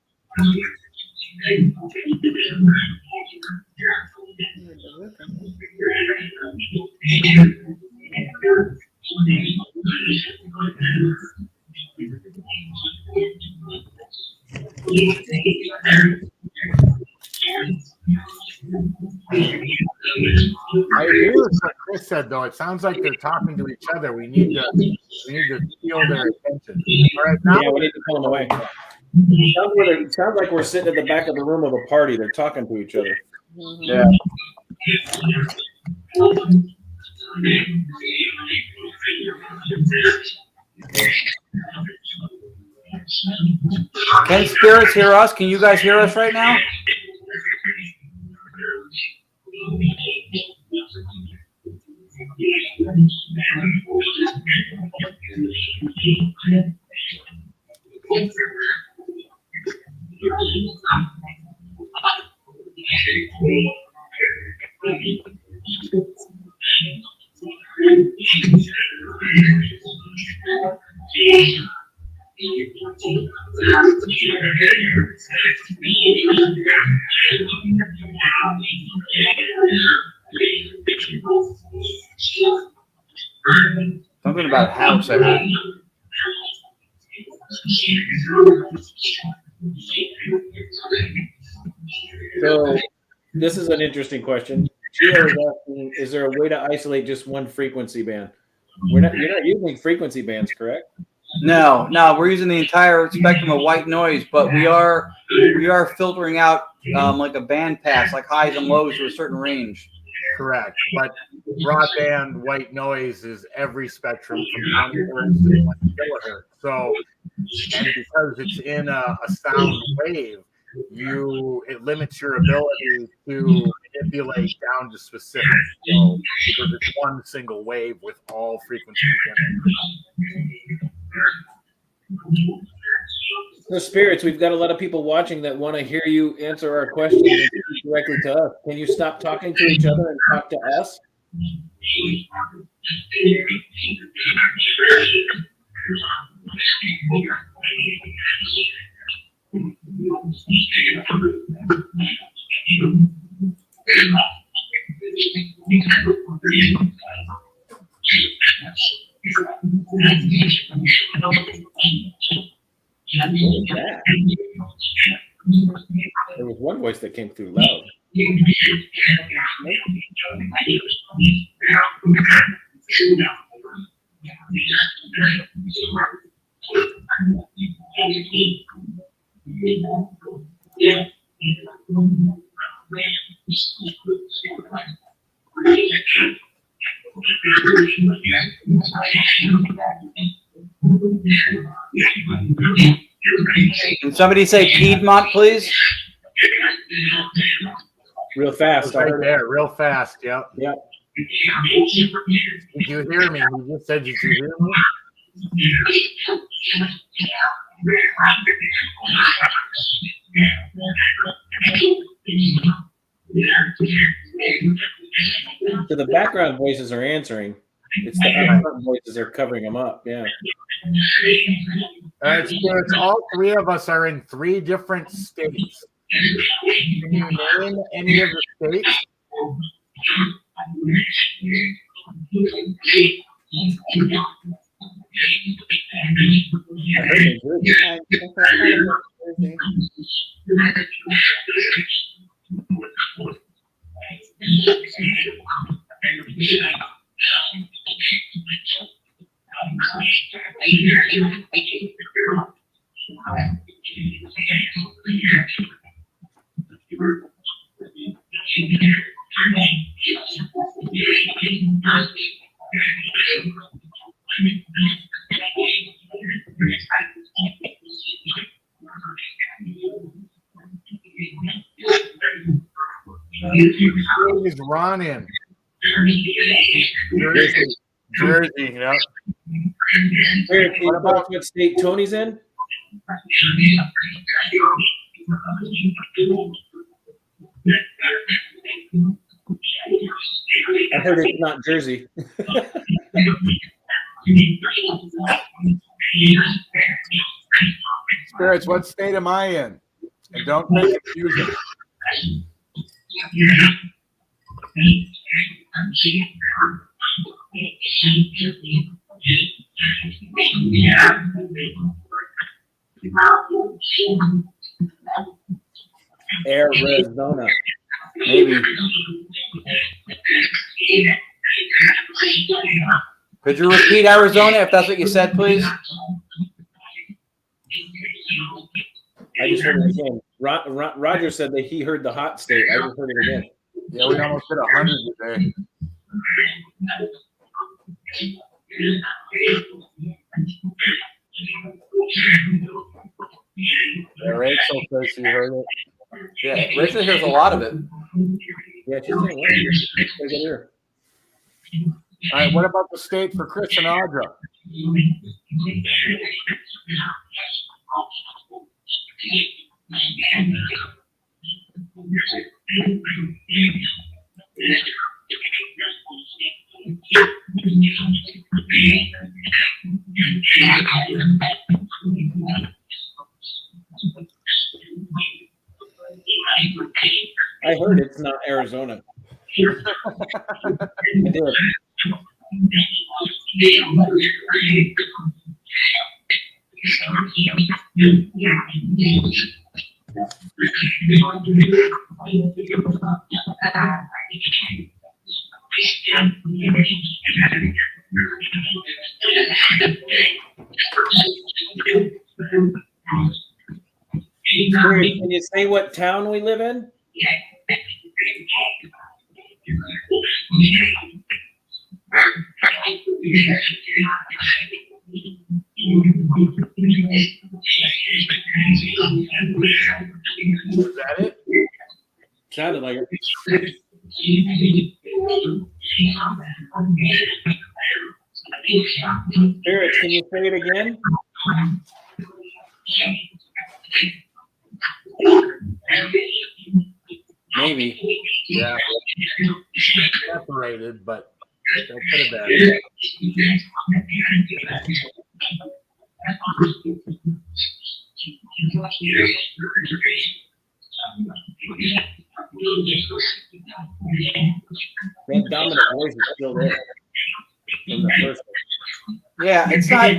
I agree with what Chris said, though. It sounds like they're talking to each other. We need to steal their attention. All right, now Yeah, we need to pull them away. It sounds like we're sitting at the back of the room of a party. They're talking to each other. Yeah. Can spirits hear us? Can you guys hear us right now? Something about a house, I heard. So this is an interesting question. Gio is asking, is there a way to isolate just one frequency band? You're not using frequency bands, correct? No, we're using the entire spectrum of white noise, but we are filtering out like a band pass, like highs and lows to a certain range. Correct. But broadband white noise is every spectrum from 20 hertz to 1 kilohertz. So, and because it's in a sound wave, it limits your ability to manipulate down to specific. So, because it's one single wave with all frequencies in it. So, spirits, we've got a lot of people watching that want to hear you answer our questions and speak directly to us. Can you stop talking to each other and talk to us? There was one voice that came through loud. Can somebody say Piedmont, please? Real fast. Right there, real fast. Yep. Yep. Did you hear me? You just said, did you hear me? So the background voices are answering. It's the upfront voices are covering them up. Yeah. All right, spirits, all three of us are in 3 different states. Can you name any of the states? Where is Ron in? Jersey, yep. What about what state Tony's in? I heard it's not Jersey. Spirits, what state am I in? And don't get confusing. Arizona. Maybe. Could you repeat Arizona if that's what you said, please? I just heard it again. Roger said that he heard the hot state. I just heard it again. Yeah, we almost hit 100 today. Yeah, Rachel says she heard it. Yeah, Rachel hears a lot of it. Yeah, she's saying what? Here. All right, what about the state for Chris and Audra? I heard it's not Arizona. I did. Spirit, can you say what town we live in? Was that it? Sounded like it. Spirit, can you say it again? Maybe. Yeah. Separated, but that could have been. That dominant voice is still there from the first one. Yeah, it's not.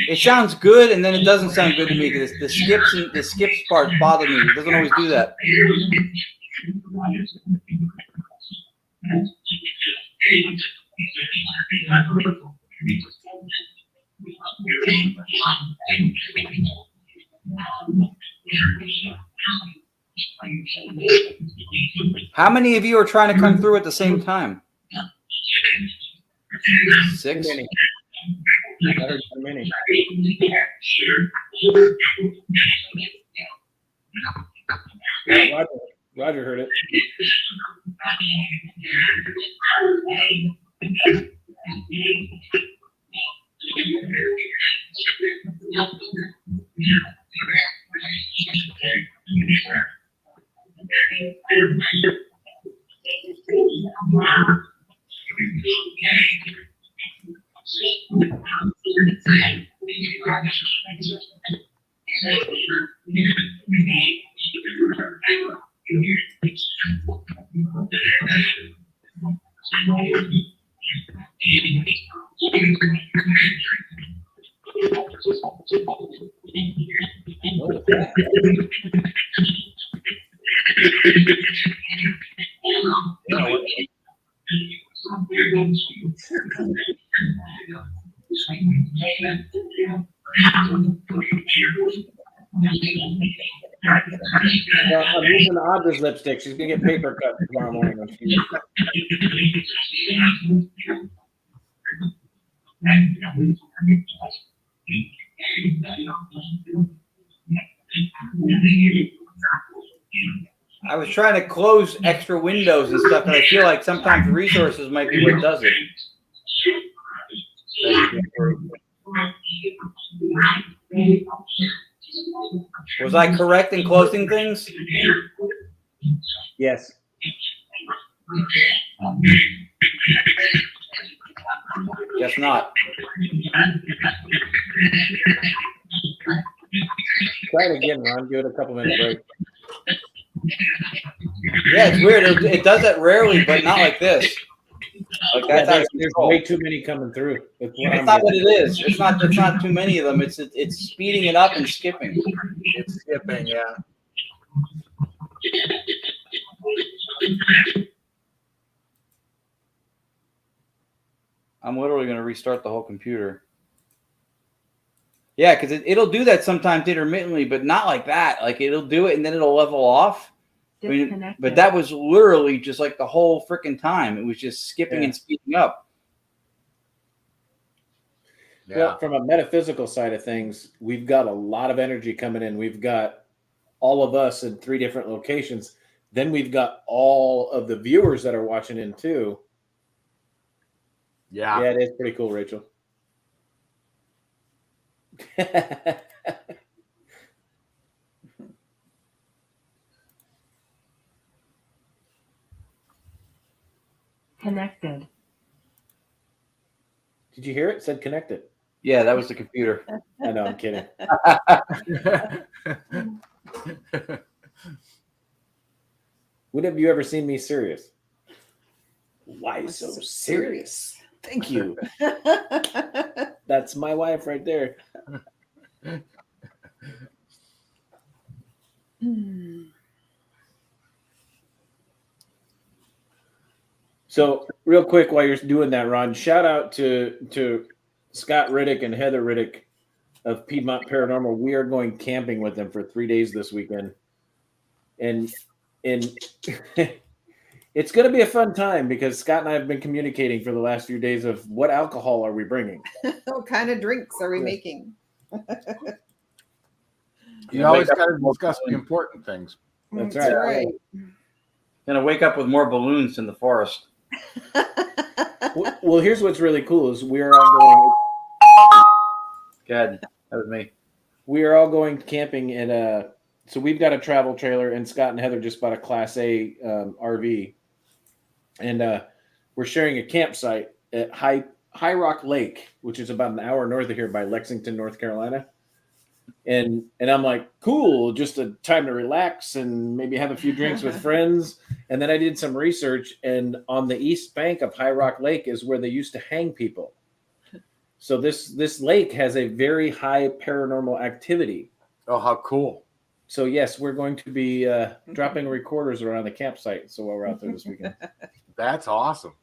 It sounds good, and then it doesn't sound good to me because the skips part bother me. It doesn't always do that. How many of you are trying to come through at the same time? 6? Too many. I heard too many. Yeah, Roger heard it. Well, I'm using Audra's lipstick. She's gonna get paper cut tomorrow morning. When she I was trying to close extra windows and stuff, and I feel like sometimes resources might be what does it. Was I correct in closing things? Yes. Guess not. Try it again, Ron. Give it a couple minutes break. Yeah, it's weird. It does that rarely, but not like this. Like Yeah, that's out of there's control. way too many coming through. That's what It's I'm not what getting. it is. It's not too many of them. It's speeding it up and skipping. It's skipping, yeah. I'm literally going to restart the whole computer. Yeah, because it'll do that sometimes intermittently, but not like that. Like it'll do it and then it'll level off. I mean, but that was literally just like the whole freaking time. It was just skipping and speeding up. Yeah. Well, from a metaphysical side of things, we've got a lot of energy coming in. We've got all of us in 3 different locations. Then we've got all of the viewers that are watching in too. Yeah. Yeah, it is pretty cool, Rachel. Connected. Did you hear it? It said connected. Yeah, that was the computer. I know, I'm kidding. When have you ever seen me serious? Why so serious? Thank you. That's my wife right there. So, real quick, while you're doing that, Ron, shout out to Scott Riddick and Heather Riddick of Piedmont Paranormal. We are going camping with them for 3 days this weekend, and it's going to be a fun time because Scott and I have been communicating for the last few days of what alcohol are we bringing. What kind of drinks are we making? You always got to discuss the important things. That's That's right. Gonna wake up with more balloons in the forest. Well, here's what's really cool is we are all going. Good. That was me. We are all going camping in so we've got a travel trailer, and Scott and Heather just bought a Class A RV, and we're sharing a campsite at High Rock Lake, which is about an hour north of here by Lexington, North Carolina. And I'm like, cool, just a time to relax and maybe have a few drinks with friends. And then I did some research, and on the east bank of High Rock Lake is where they used to hang people. So this lake has a very high paranormal activity. Oh, how cool. So yes, we're going to be dropping recorders around the campsite. So while we're out there this weekend. That's awesome.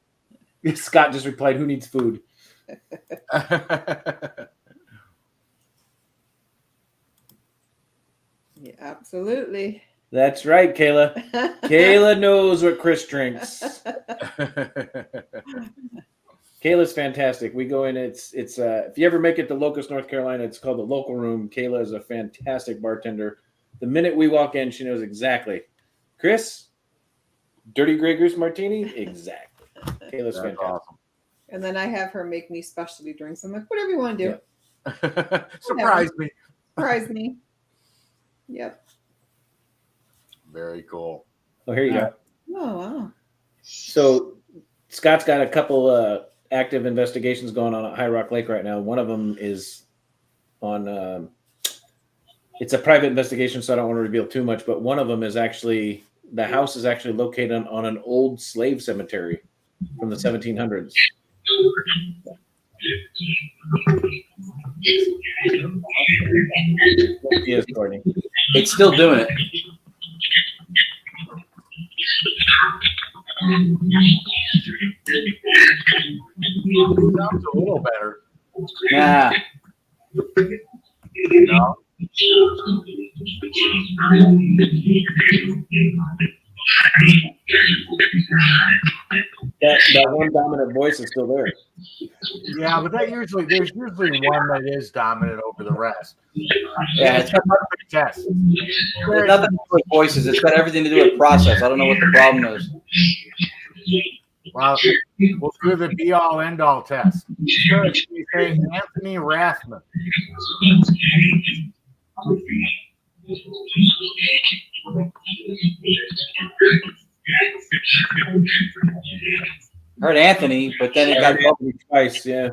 Scott just replied, "Who needs food?" Yeah, absolutely. That's right, Kayla. Kayla knows what Chris drinks. Kayla's fantastic. We go in. It's if you ever make it to Locust, North Carolina, it's called the Local Room. Kayla is a fantastic bartender. The minute we walk in, she knows exactly. Chris, Dirty Grey Goose Martini, exactly. Kayla's fantastic. Awesome. And then I have her make me specialty drinks. I'm like, whatever you want to do. Yeah. Surprise me. Surprise me. Yep. Very cool. Oh, here you go. Oh, wow. So Scott's got a couple active investigations going on at High Rock Lake right now. One of them is on it's a private investigation, so I don't want to reveal too much, but one of them is actually the house is actually located on an old slave cemetery from the 1700s. Yes, Courtney. It's still doing it. Sounds a little better. Yeah. No? That one dominant voice is still there. Yeah, but there's usually one that is dominant over the rest. Yeah, it's got Perfect test. nothing to do with voices. It's got everything to do with process. I don't know what the problem is. Well, we'll do the be-all, end-all test. Good. We say Anthony Rathman. Heard Anthony, but then it got bubbly. Twice, yeah.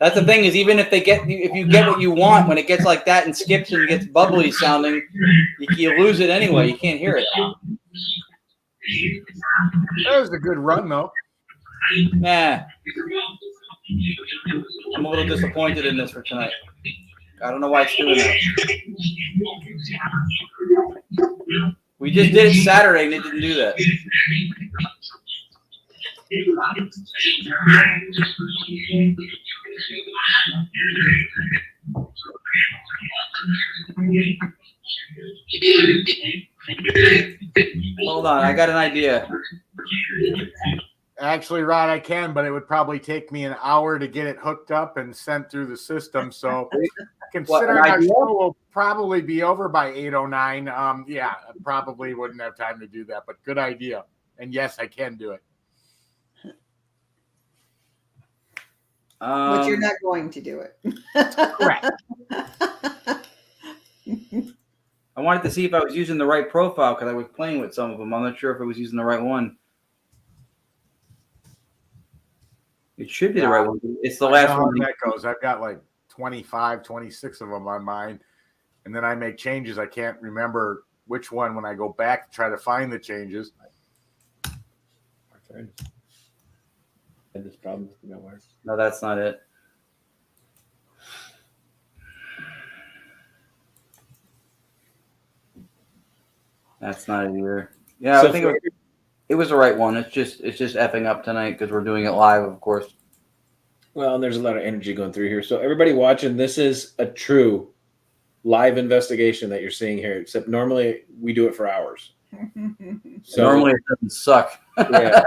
That's the thing is, even if you get what you want, when it gets like that and skips and gets bubbly sounding, you lose it anyway. You can't hear it. That was a good run, though. Nah. I'm a little disappointed in this for tonight. I don't know why it's doing that. We just did it Saturday and it didn't do that. Hold on, I got an idea. Actually, Rod, I can, but it would probably take me an hour to get it hooked up and sent through the system. So considering our show will probably be over by 8:09. Yeah, I probably wouldn't have time to do that, but good idea. And yes, I can do it. But you're not going to do it. Correct. I wanted to see if I was using the right profile because I was playing with some of them. I'm not sure if I was using the right one. It should be the right one. It's the last one. That goes. I've got like 25, 26 of them on mine. And then I make changes. I can't remember which one when I go back to try to find the changes. Sorry. I had this problem with my wires. No, that's not it. That's not it either. Yeah, So I think it was the right one. It's just effing up tonight because we're doing it live, of course. Well, and there's a lot of energy going through here. So everybody watching, this is a true live investigation that you're seeing here. Except normally we do it for hours. So Normally it doesn't suck. yeah,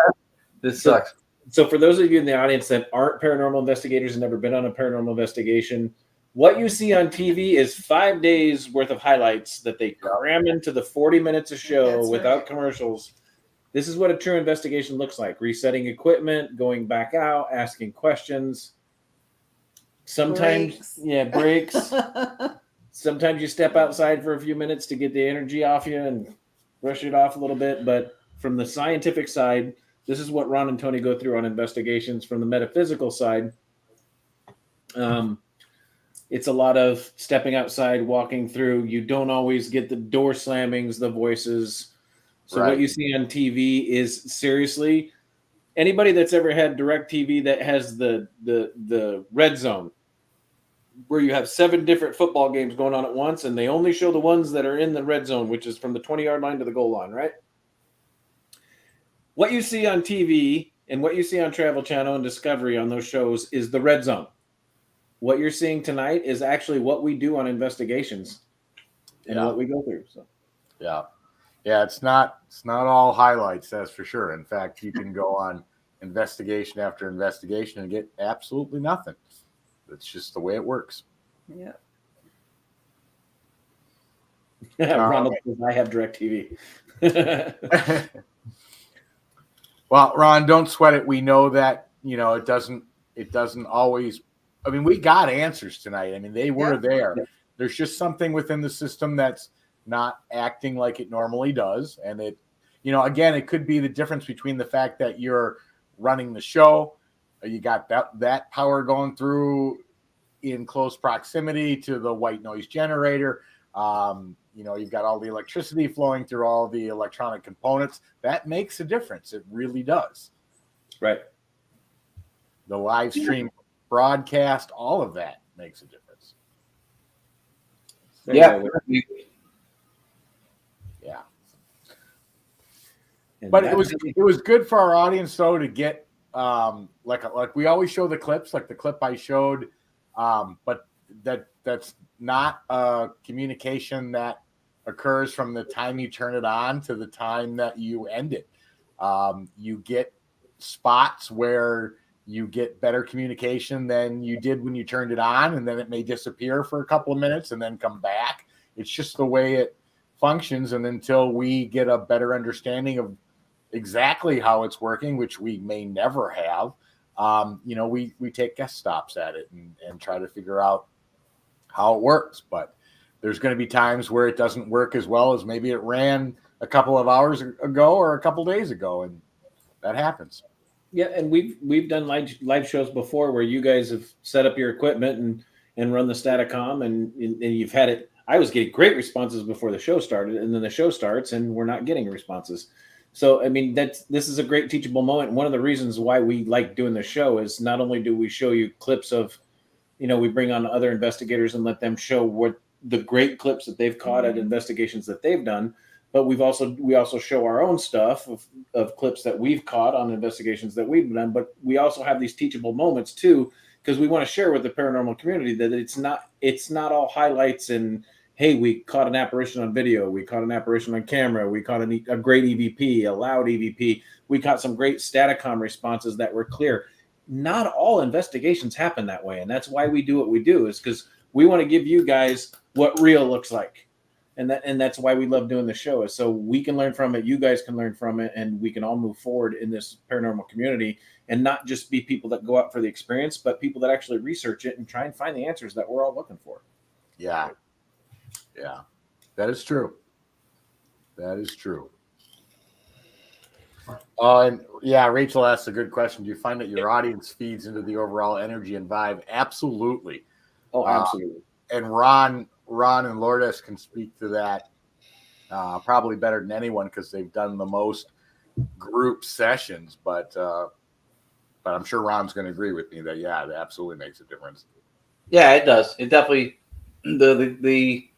This sucks. So for those of you in the audience that aren't paranormal investigators and never been on a paranormal investigation, what you see on TV is 5 days worth of highlights that they cram into the 40 minutes of show That's without right. commercials. This is what a true investigation looks like: resetting equipment, going back out, asking questions. Sometimes, Breaks. breaks. Sometimes you step outside for a few minutes to get the energy off you and brush it off a little bit. But from the scientific side, this is what Ron and Tony go through on investigations. From the metaphysical side, it's a lot of stepping outside, walking through. You don't always get the door slammings, the voices. So Right. what you see on TV is seriously anybody that's ever had direct TV that has the red zone, where you have 7 different football games going on at once, and they only show the ones that are in the red zone, which is from the 20-yard line to the goal line, right? What you see on TV and what you see on Travel Channel and Discovery on those shows is the red zone. What you're seeing tonight is actually what we do on investigations and what we go through. So Yeah, it's not all highlights, that's for sure. In fact, you can go on investigation after investigation and get absolutely nothing. It's just the way it works. Yeah. Ronald says, I have direct TV. Well, Ron, don't sweat it. We know that, it doesn't always, I mean, we got answers tonight. I mean, they were there. There's just something within the system that's not acting like it normally does. And it, again, it could be the difference between the fact that you're running the show, you got that power going through in close proximity to the white noise generator. You've got all the electricity flowing through all the electronic components. That makes a difference. It really does. Right. The live stream broadcast, all of that makes a difference. Yeah. Yeah. And But it was good for our audience though to get like we always show the clips, like the clip I showed, but that's not a communication that occurs from the time you turn it on to the time that you end it. You get spots where you get better communication than you did when you turned it on, and then it may disappear for a couple of minutes and then come back. It's just the way it functions. And until we get a better understanding of exactly how it's working, which we may never have, we take guest stops at it and try to figure out how it works. But there's going to be times where it doesn't work as well as maybe it ran a couple of hours ago or a couple of days ago, and that happens. Yeah, and we've done live shows before where you guys have set up your equipment and run the STATICOM, and you've had it. I was getting great responses before the show started, and then the show starts and we're not getting responses. So I mean, this is a great teachable moment. One of the reasons why we like doing the show is not only do we show you clips of, we bring on other investigators and let them show what the great clips that they've caught at investigations that they've done, but we also show our own stuff of clips that we've caught on investigations that we've done. But we also have these teachable moments too, because we want to share with the paranormal community that it's not all highlights and, hey, we caught an apparition on video, we caught an apparition on camera, we caught a great EVP, a loud EVP, we caught some great STATICOM responses that were clear. Not all investigations happen that way, and that's why we do what we do, is because we want to give you guys what real looks like. And that's why we love doing the show, is so we can learn from it, you guys can learn from it, and we can all move forward in this paranormal community and not just be people that go out for the experience, but people that actually research it and try and find the answers that we're all looking for. Yeah. Yeah. That is true. That is true. And yeah, Rachel asked a good question. Do you find that your audience feeds into the overall energy and vibe? Absolutely. Oh, absolutely. And Ron and Lourdes can speak to that probably better than anyone, because they've done the most group sessions, but I'm sure Ron's going to agree with me that, yeah, it absolutely makes a difference. Yeah, it does. It definitely, the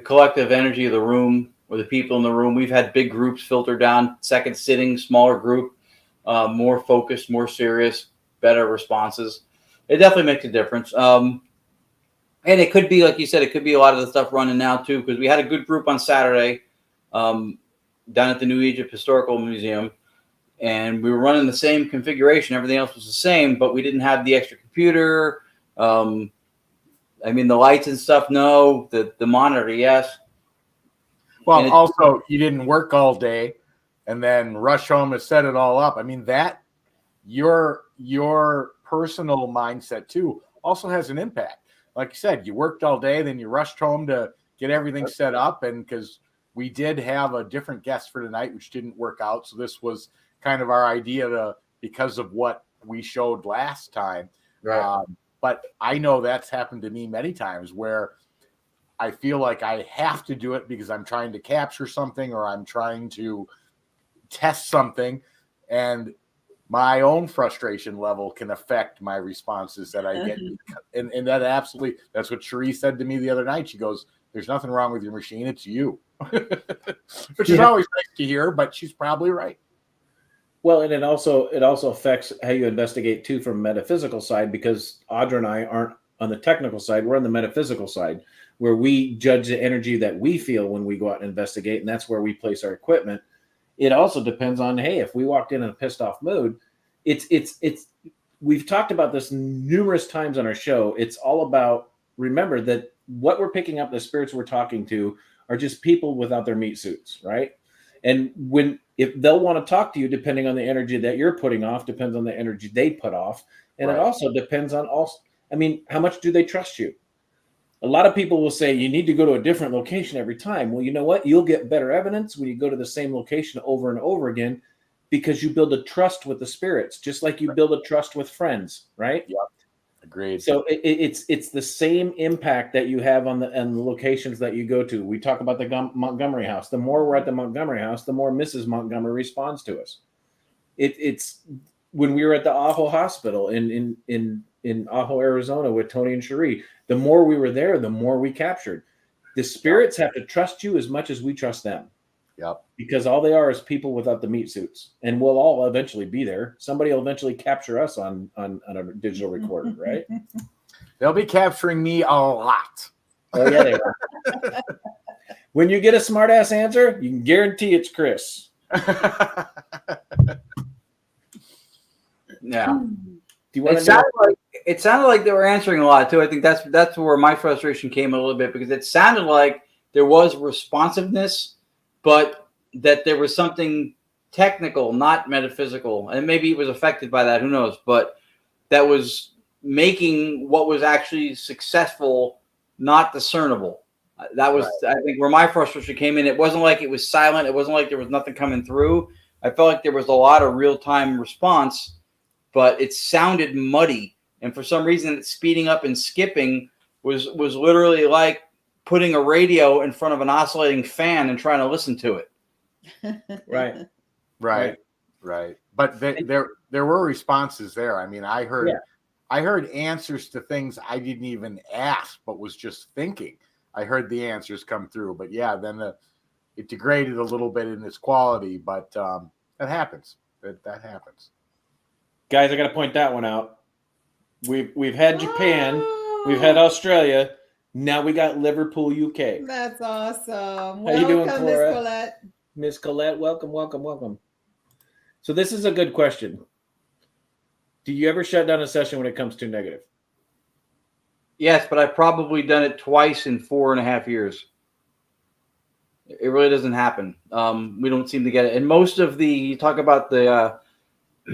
collective energy of the room or the people in the room. We've had big groups filter down, second sitting, smaller group, more focused, more serious, better responses. It definitely makes a difference. And it could be, like you said, it could be a lot of the stuff running now too, because we had a good group on Saturday down at the New Egypt Historical Museum. And we were running the same configuration. Everything else was the same, but we didn't have the extra computer. I mean, the lights and stuff, no. The monitor, yes. Well, also, you didn't work all day and then rush home to set it all up. I mean, that your personal mindset too also has an impact. Like you said, you worked all day, then you rushed home to get everything set up, and because we did have a different guest for tonight, which didn't work out, so this was kind of our idea because of what we showed last time. Right. But I know that's happened to me many times where I feel like I have to do it because I'm trying to capture something or I'm trying to test something, and my own frustration level can affect my responses that I get. And that absolutely, that's what Cherie said to me the other night. She goes, "There's nothing wrong with your machine. It's you," which is always nice to hear, but she's probably right. Well, and it also affects how you investigate too from a metaphysical side, because Audra and I aren't on the technical side. We're on the metaphysical side, where we judge the energy that we feel when we go out and investigate, and that's where we place our equipment. It also depends on, hey, if we walked in a pissed off mood, it's we've talked about this numerous times on our show. It's all about, remember that what we're picking up, the spirits we're talking to, are just people without their meat suits, right? And if they'll want to talk to you, depending on the energy that you're putting off, depends on the energy they put off. And It also depends on how much do they trust you? A lot of people will say you need to go to a different location every time. Well, you know what? You'll get better evidence when you go to the same location over and over again, because you build a trust with the spirits, just like you build a trust with friends, right? Yep. Agreed. So it's the same impact that you have on the locations that you go to. We talk about the Montgomery House. The more we're at the Montgomery House, the more Mrs. Montgomery responds to us. It's when we were at the Ajo Hospital in Ajo, Arizona with Tony and Cherie. The more we were there, the more we captured. The spirits have to trust you as much as we trust them. Yep. Because all they are is people without the meat suits, and we'll all eventually be there. Somebody will eventually capture us on a digital recorder, right? They'll be capturing me a lot. Oh yeah, they will. When you get a smart ass answer, you can guarantee it's Chris. Yeah. Do you want It sounded like they were answering a lot too. I think that's where my frustration came a little bit, because it sounded like there was responsiveness, but that there was something technical, not metaphysical, and maybe it was affected by that. Who knows? But that was making what was actually successful not discernible. That was, I think, where my frustration came in. It wasn't like it was silent. It wasn't like there was nothing coming through. I felt like there was a lot of real-time response, but it sounded muddy. And for some reason, speeding up and skipping was literally like putting a radio in front of an oscillating fan and trying to listen to it. Right. But there were responses there. I mean, I heard answers to things I didn't even ask, but was just thinking. I heard the answers come through. But yeah, then it degraded a little bit in its quality. But that happens. That happens. Guys, I got to point that one out. We've had Japan, we've had Australia. Now we got Liverpool, UK. That's awesome. How you doing, Welcome, Cora? Miss Colette. Miss Colette, welcome. So this is a good question. Do you ever shut down a session when it comes to negative? Yes, but I've probably done it twice in 4.5 years. It really doesn't happen. We don't seem to get it. And most of you talk about the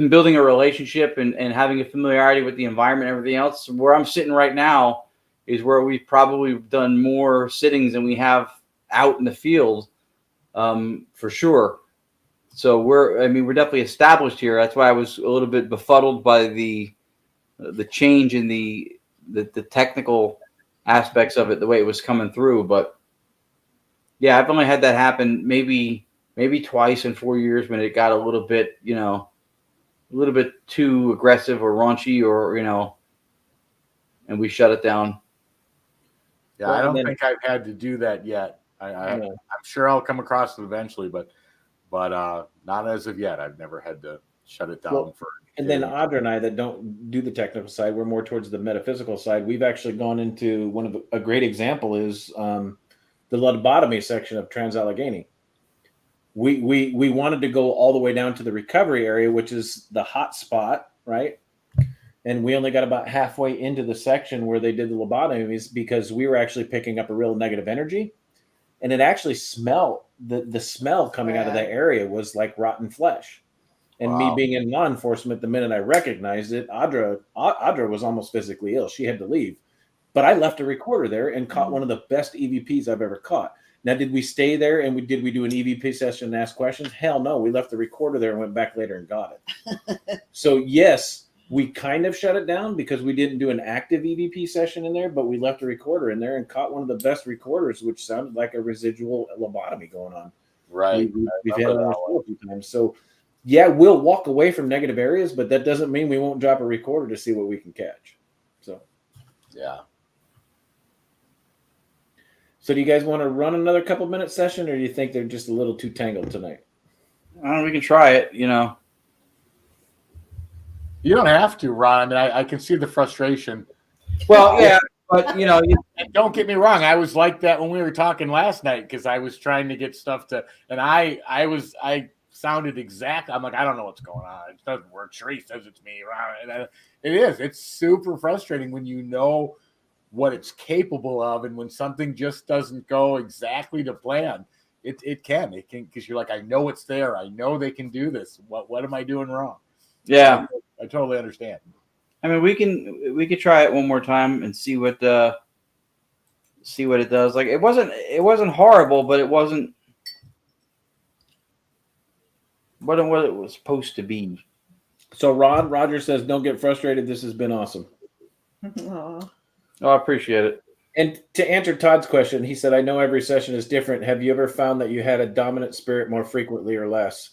building a relationship and having a familiarity with the environment and everything else. Where I'm sitting right now is where we've probably done more sittings than we have out in the field, for sure. So we're definitely established here. That's why I was a little bit befuddled by the change in the technical aspects of it, the way it was coming through. But yeah, I've only had that happen maybe maybe twice in 4 years when it got a little bit, a little bit too aggressive or raunchy, or and we shut it down. Yeah, Well, I don't then- think I've had to do that yet. I'm sure I'll come across it eventually, but not as of yet. I've never had to shut it down Well, for. And then Audra and I that don't do the technical side, we're more towards the metaphysical side. We've actually gone into a great example is the lobotomy section of Trans-Allegheny. We wanted to go all the way down to the recovery area, which is the hot spot, right? And we only got about halfway into the section where they did the lobotomies because we were actually picking up a real negative energy. And it actually smelled, the smell coming out of that area was like rotten flesh. And me being in law enforcement, the minute I recognized it, Audra was almost physically ill. She had to leave. But I left a recorder there and caught one of the best EVPs I've ever caught. Now, did we stay there and did we do an EVP session and ask questions? Hell no. We left the recorder there and went back later and got it. So, yes, we kind of shut it down because we didn't do an active EVP session in there, but we left a recorder in there and caught one of the best recorders, which sounded like a residual lobotomy going on. Right. We've had it on our show a few times. So, yeah, we'll walk away from negative areas, but that doesn't mean we won't drop a recorder to see what we can catch. So, yeah. So do you guys want to run another couple minute session, or do you think they're just a little too tangled tonight? We can try it, You don't have to, Ron. I mean, I can see the frustration. Well, yeah, but And don't get me wrong. I was like that when we were talking last night because I was trying to get stuff to, and I sounded exact. I'm like, I don't know what's going on. It doesn't work. Sheree says it's me. And it is. It's super frustrating when you know what it's capable of, and when something just doesn't go exactly to plan. It can because you're like, I know it's there. I know they can do this. What am I doing wrong? yeah. I totally understand. I mean, we could try it one more time and see what it does. Like it wasn't horrible, but it wasn't what it was supposed to be. So Roger says, don't get frustrated. This has been awesome. Aw. Oh, I appreciate it. And to answer Todd's question, he said, I know every session is different. Have you ever found that you had a dominant spirit more frequently or less?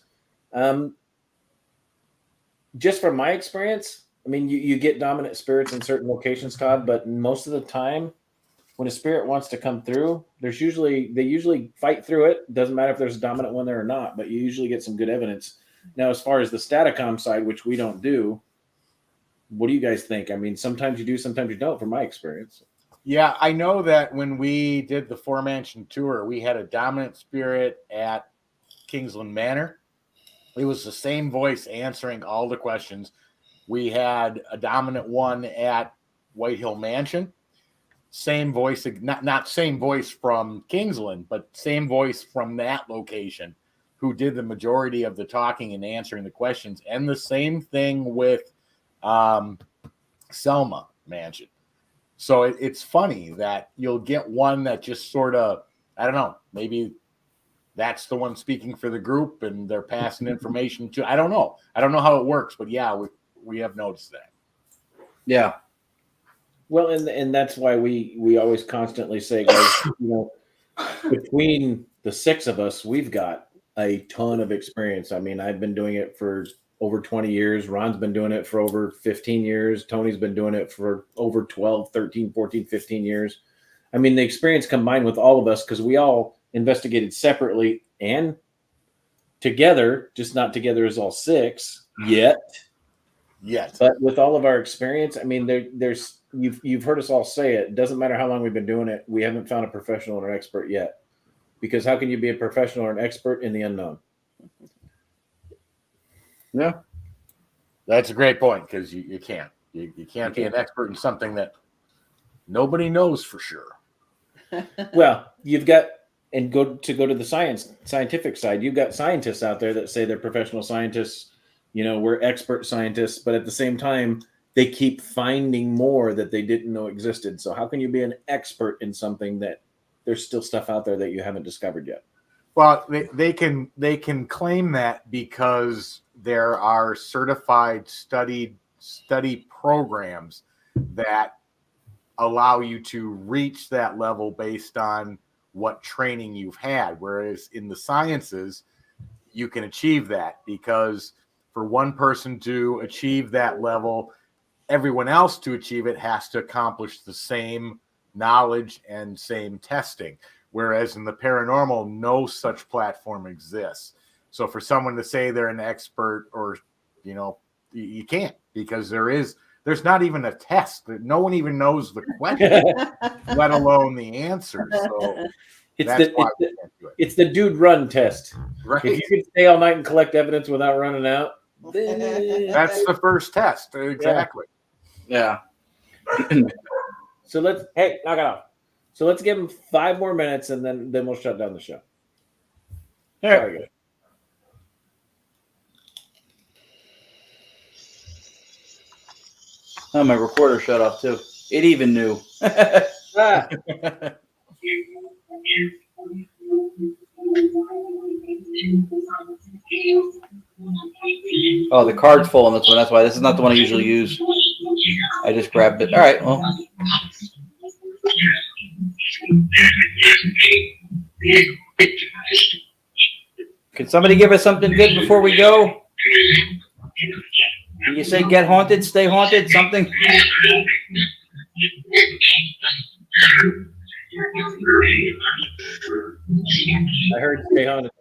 Just from my experience, I mean, you get dominant spirits in certain locations, Todd, but most of the time when a spirit wants to come through, they usually fight through it. Doesn't matter if there's a dominant one there or not, but you usually get some good evidence. Now, as far as the STATICOM side, which we don't do, what do you guys think? I mean, sometimes you do, sometimes you don't, from my experience. Yeah, I know that when we did the 4-mansion tour, we had a dominant spirit at Kingsland Manor. It was the same voice answering all the questions. We had a dominant one at White Hill Mansion. Same voice, not same voice from Kingsland, but same voice from that location, who did the majority of the talking and answering the questions. And the same thing with Selma Mansion. So it's funny that you'll get one that just sort of, I don't know, maybe that's the one speaking for the group and they're passing information to, I don't know how it works, but yeah, we have noticed that. Yeah. Well, and that's why we always constantly say, guys, between the six of us, we've got a ton of experience. I mean, I've been doing it for over 20 years. Ron's been doing it for over 15 years. Tony's been doing it for over 12, 13, 14, 15 years. I mean, the experience combined with all of us, because we all investigated separately and together, just not together as all six yet. Yes. But with all of our experience, I mean, there's you've heard us all say it. It doesn't matter how long we've been doing it. We haven't found a professional or an expert yet. Because how can you be a professional or an expert in the unknown? Yeah. That's a great point, because you can't. You can't be an expert in something that nobody knows for sure. Well, you've got, and go to the scientific side, you've got scientists out there that say they're professional scientists, we're expert scientists, but at the same time, they keep finding more that they didn't know existed. So how can you be an expert in something that there's still stuff out there that you haven't discovered yet? Well, they can claim that because there are certified study programs that allow you to reach that level based on what training you've had. Whereas in the sciences, you can achieve that, because for one person to achieve that level, everyone else to achieve it has to accomplish the same knowledge and same testing. Whereas in the paranormal, no such platform exists. So for someone to say they're an expert, or, you know, you can't, because there's not even a test. No one even knows the question, let alone the answer. So it's the dude run test. Right. If you can stay all night and collect evidence without running out, that's the first test. Exactly. Yeah. So knock it off. So let's give him 5 more minutes, and then we'll shut down the show. All right. Sorry, guys. Oh, my recorder shut off too. It even knew. Oh, the card's full on this one. That's why. This is not the one I usually use. I just grabbed it. All right. Well. Can somebody give us something good before we go? Can you say get haunted, stay haunted, something? I heard stay haunted.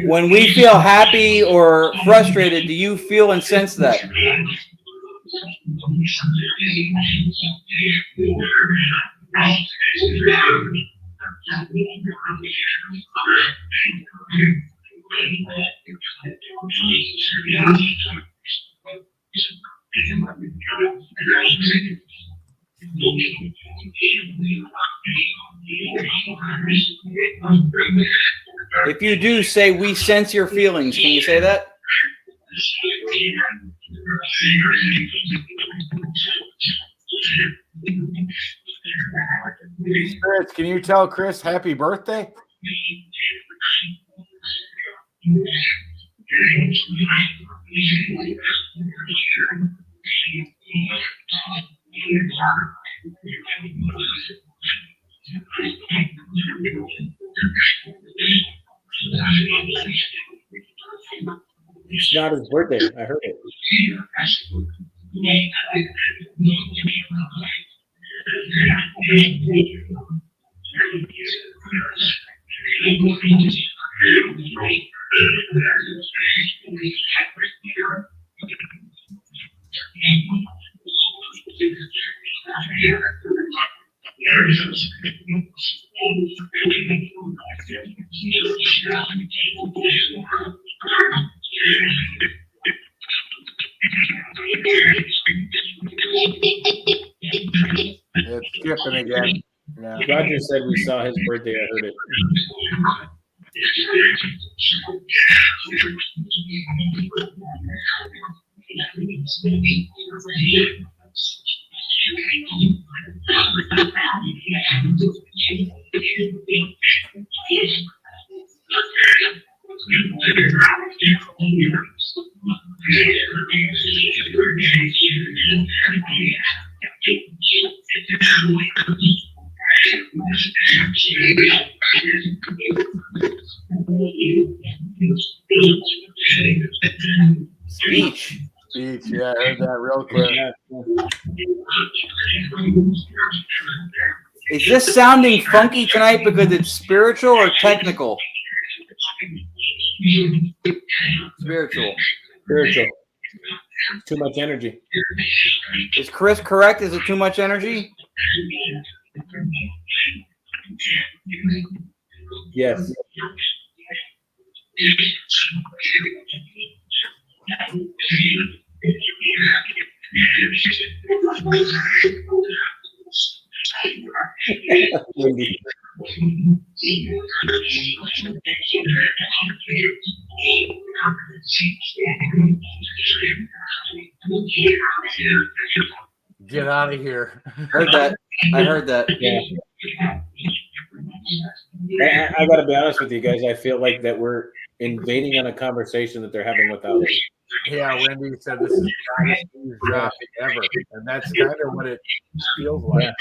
When we feel happy or frustrated, do you feel and sense that? If you do, say we sense your feelings. Can you say that? Spirits, can you tell Chris happy birthday? It's not his birthday. I heard it. It's skipping again. Yeah. Roger said we saw his birthday. I heard it. Speech. Speech, yeah, I heard that real clear. Is this sounding funky tonight because it's spiritual or technical? Spiritual. Spiritual. Too much energy. Is Chris correct? Is it too much energy? Yes. Get out of here. Heard that. I heard that. Yeah. I got to be honest with you guys. I feel like that we're invading on a conversation that they're having without us. Yeah, Wendy said this is not eavesdropping ever, and that's kind of what it feels like.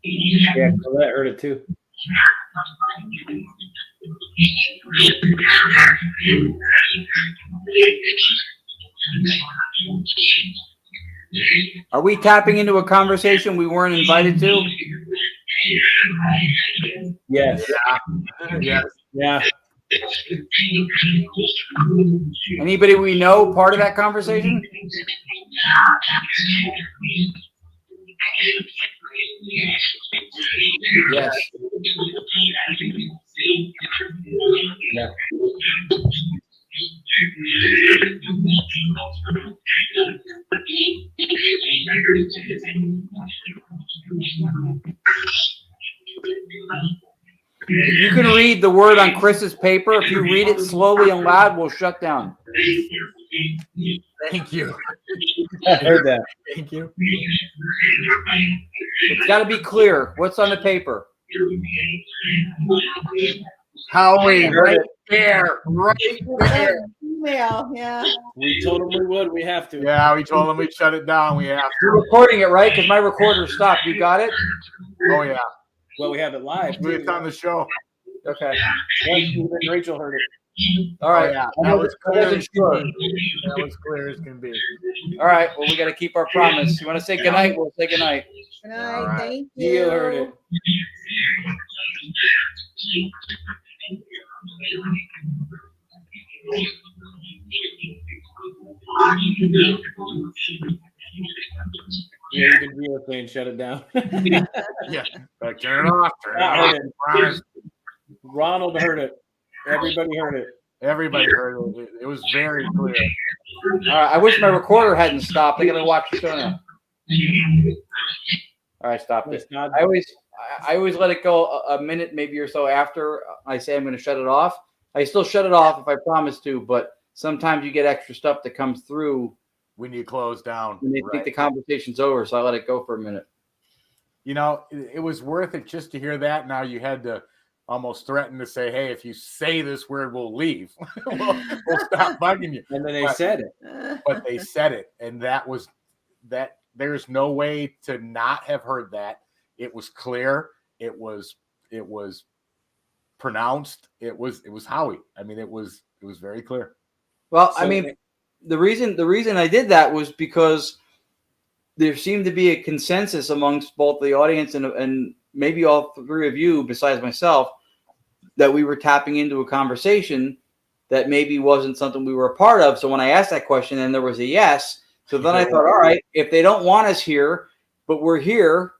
Yeah. Yeah, Colette heard it too. Are we tapping into a conversation we weren't invited to? Yes. Yeah. Yeah. Anybody we know part of that conversation? Yes. Yeah. If you can read the word on Chris's paper, if you read it slowly and loud, we'll shut down. Thank you. I heard that. Thank you. It's got to be clear. What's on the paper? Howie, right there. Right there. Email, yeah. We told them we would. We have to. Yeah, we told them we'd shut it down. We have to. You're recording it, right? Because my recorder stopped. You got it? Oh, yeah. Well, we have it live. It's on the show. Okay. Yeah, even Rachel heard it. All right. Oh, yeah. I That was clear. wasn't sure. That was clear as can be. All right. Well, we got to keep our promise. You want to say goodnight? We'll say goodnight. Good night. All right. Thank you. Gio heard it. Yeah, even Gio saying shut it down. Yeah. But turn it off. Turn it I off. heard it. Ronald heard it. Everybody heard it. Everybody heard it. It was very clear. All right. I wish my recorder hadn't stopped. I got to watch the show now. All right. Stop it. It's not- I always let it go a minute, maybe or so after I say I'm going to shut it off. I still shut it off if I promise to, but sometimes you get extra stuff that comes through When you close down. when they think the conversation's over. So I let it go for a minute. You know, it was worth it just to hear that. Now you had to almost threaten to say, hey, if you say this word, we'll leave. we'll stop bugging you. And then they said it. But they said it. And that was that. There's no way to not have heard that. It was clear. It was pronounced. It was Howie. I mean, it was very clear. Well, So- I mean, the reason I did that was because there seemed to be a consensus amongst both the audience and maybe all three of you, besides myself, that we were tapping into a conversation that maybe wasn't something we were a part of. So when I asked that question and there was a yes, so then I thought, all right, if they don't want us here, but we're here,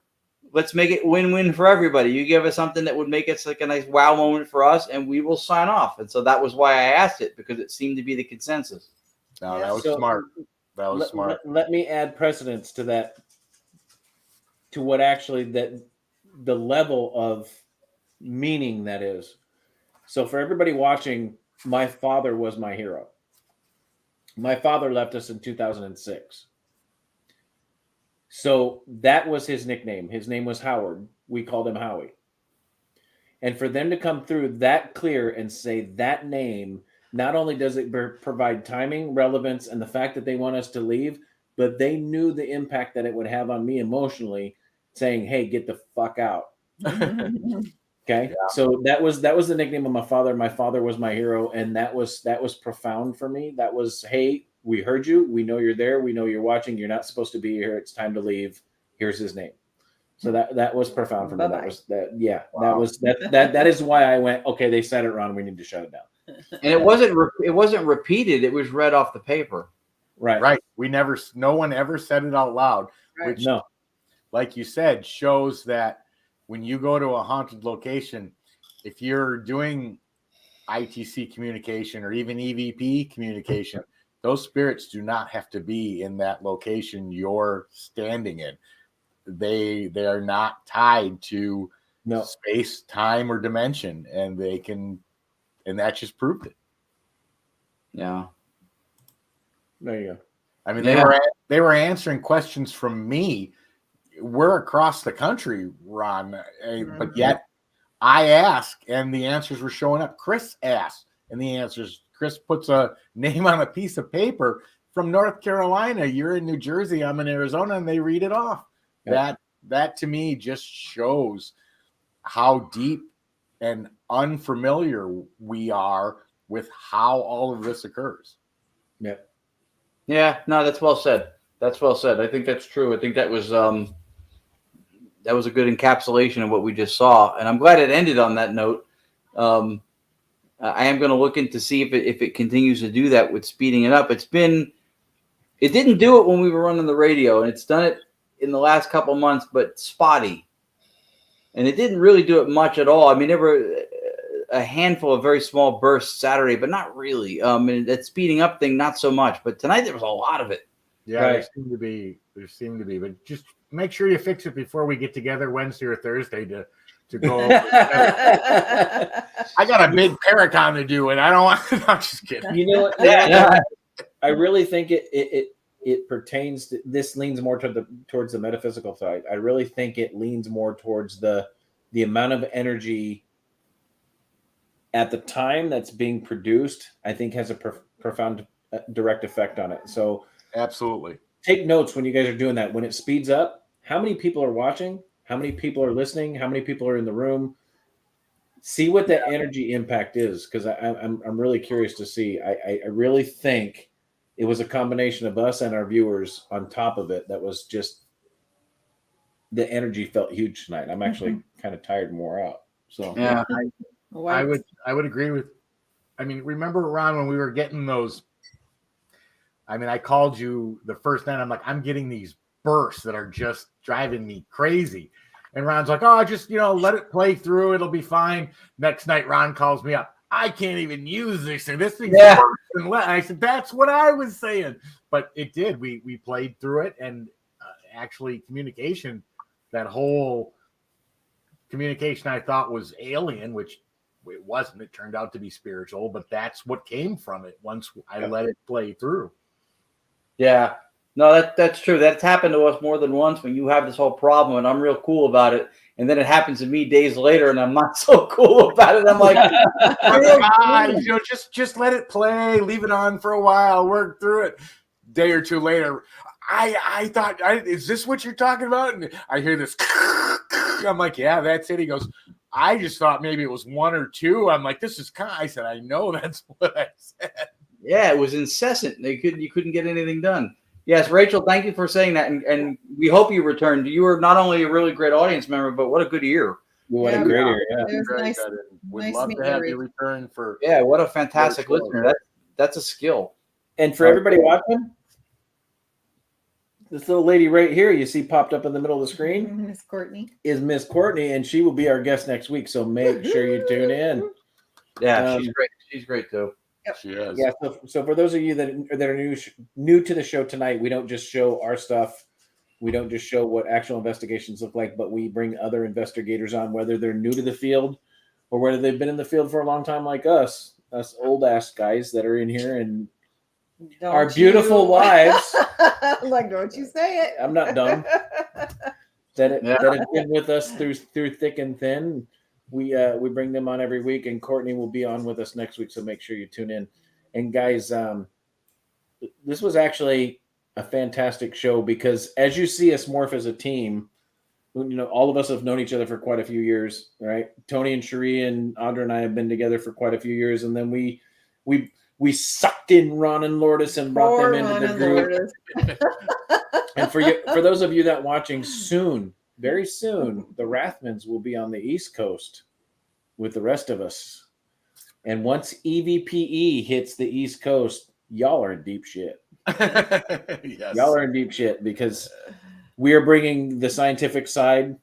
let's make it win-win for everybody. You give us something that would make it like a nice wow moment for us, and we will sign off. And so that was why I asked it, because it seemed to be the consensus. No, that was So- smart. That was smart. Let me add precedence to that, to what actually that the level of meaning that is. So for everybody watching, my father was my hero. My father left us in 2006. So that was his nickname. His name was Howard. We called him Howie. And for them to come through that clear and say that name, not only does it provide timing, relevance, and the fact that they want us to leave, but they knew the impact that it would have on me emotionally, saying, "Hey, get the fuck out." Okay, so that was the nickname of my father. My father was my hero, and that was profound for me. That was, "Hey, we heard you. We know you're there. We know you're watching. You're not supposed to be here. It's time to leave. Here's his name." So that was profound for me. Bye-bye. That was that. Yeah, Wow. that is why I went, okay, they said it wrong. We need to shut it down. And it wasn't repeated. It was read off the paper. Right. Right. No one ever said it out loud, which, No. like you said, shows that when you go to a haunted location, if you're doing ITC communication or even EVPE communication, those spirits do not have to be in that location you're standing in. they are not tied to No. space, time, or dimension, and that just proved it. Yeah. There you go. I mean, Yeah. they were answering questions from me. We're across the country, Ron, but yet I ask, and the answers were showing up. Chris asked, and the answers. Chris puts a name on a piece of paper from North Carolina. You're in New Jersey. I'm in Arizona, and they read it off. Yeah. That to me just shows how deep and unfamiliar we are with how all of this occurs. Yeah. Yeah, no, that's well said. That's well said. I think that's true. I think that was a good encapsulation of what we just saw, and I'm glad it ended on that note. I am going to look into see if it continues to do that with speeding it up. It didn't do it when we were running the radio, and it's done it in the last couple months, but spotty, and it didn't really do it much at all. I mean, there were a handful of very small bursts Saturday, but not really. And that speeding up thing, not so much. But tonight there was a lot of it. Yeah, Right. there seemed to be, but just make sure you fix it before we get together Wednesday or Thursday to go over. I got a big Paracon to do, and I don't want. I'm just kidding. You know what? Yeah. I really think it pertains to, this leans more towards the metaphysical side. I really think it leans more towards the amount of energy at the time that's being produced. I think has a profound direct effect on it. So Absolutely. take notes when you guys are doing that. When it speeds up, how many people are watching? How many people are listening? How many people are in the room? See what that energy impact is, because I'm really curious to see. I really think it was a combination of us and our viewers on top of it. That was just, the energy felt huge tonight. I'm actually kind of tired and wore out. So Yeah. I would agree with. I mean, remember, Ron, when we were getting those? I mean, I called you the first night. I'm like, I'm getting these bursts that are just driving me crazy. And Ron's like, oh, just, let it play through. It'll be fine. Next night, Ron calls me up. I can't even use this thing. This thing's Yeah. worse than lead. I said, that's what I was saying. But it did. We played through it. And actually, communication, that whole communication I thought was alien, which it wasn't. It turned out to be spiritual. But that's what came from it once I let it play through. Yeah. No, that's true. That's happened to us more than once when you have this whole problem, and I'm real cool about it. And then it happens to me days later, and I'm not so cool about it. I'm like, Guys, just let it play, leave it on for a while, work through it. Day or two later, I thought, is this what you're talking about? And I hear this. I'm like, yeah, that's it. He goes, I just thought maybe it was one or two. I'm like, this is kind. I said, I know that's what I said. yeah, it was incessant. You couldn't get anything done. Yes, Rachel, thank you for saying that, and we hope you returned. You were not only a really great audience member, but what a good ear. what a great area. Yeah. It was Very nice. good. Would nice love meeting to have you, you return for. Yeah, what a fantastic Very cool. listener. That's a skill. And for everybody watching, this little lady right here you see popped up in the middle of the screen Miss Courtney. is Miss Courtney, and she will be our guest next week. So make sure you tune in. Yeah, she's great. She's great too. She is. Yeah. So for those of you that are new to the show tonight, we don't just show our stuff. We don't just show what actual investigations look like, but we bring other investigators on, whether they're new to the field or whether they've been in the field for a long time, like us old ass guys that are in here and our beautiful wives. Like, don't you say it. I'm not dumb. That have been with us through thick and thin. We bring them on every week, and Courtney will be on with us next week. So make sure you tune in. And guys, this was actually a fantastic show because as you see us morph as a team, all of us have known each other for quite a few years, right? Tony and Cherie and Audra and I have been together for quite a few years, and then we sucked in Ron and Lourdes and brought them into the group. And for those of you that are watching, very soon, the Rathmans will be on the East Coast with the rest of us. And once EVPE hits the East Coast, y'all are in deep shit. Yes. Y'all are in deep shit because we are bringing the scientific side,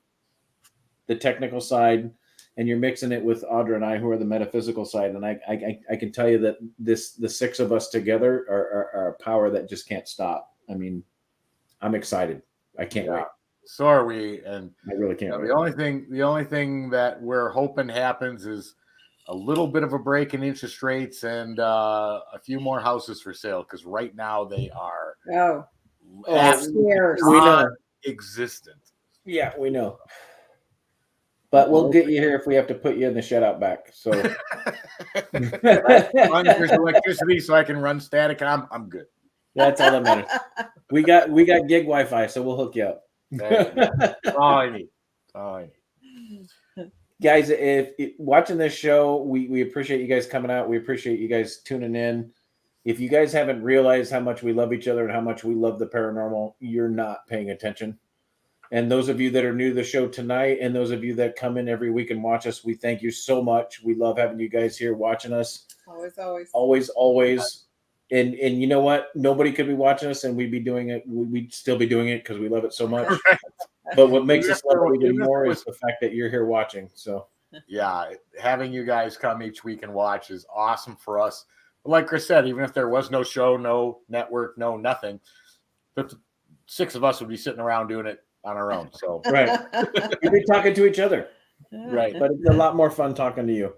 the technical side, and you're mixing it with Audra and I, who are the metaphysical side. And I can tell you that the six of us together are a power that just can't stop. I mean, I'm excited. I can't wait. So are we. And I really can't. the only thing that we're hoping happens is a little bit of a break in interest rates and a few more houses for sale, because right now they are scarce. We know. existent. Yeah, we know. But we'll get you here if we have to put you in the shutout back. So There's electricity, so I can run STATICOM. I'm good. that's all that matters. We got gig Wi-Fi, so we'll hook you up. That's all I need. Guys, if watching this show, we appreciate you guys coming out. We appreciate you guys tuning in. If you guys haven't realized how much we love each other and how much we love the paranormal, you're not paying attention. And those of you that are new to the show tonight, and those of you that come in every week and watch us, we thank you so much. We love having you guys here watching us. Always. And you know what? Nobody could be watching us, and we'd be doing it. We'd still be doing it because we love it so much. But what makes us love it even more is the fact that you're here watching. So yeah, having you guys come each week and watch is awesome for us. But like Chris said, even if there was no show, no network, no nothing, the 6 of us would be sitting around doing it on our own. So right, we'd be talking to each other. Right, but it's a lot more fun talking to you.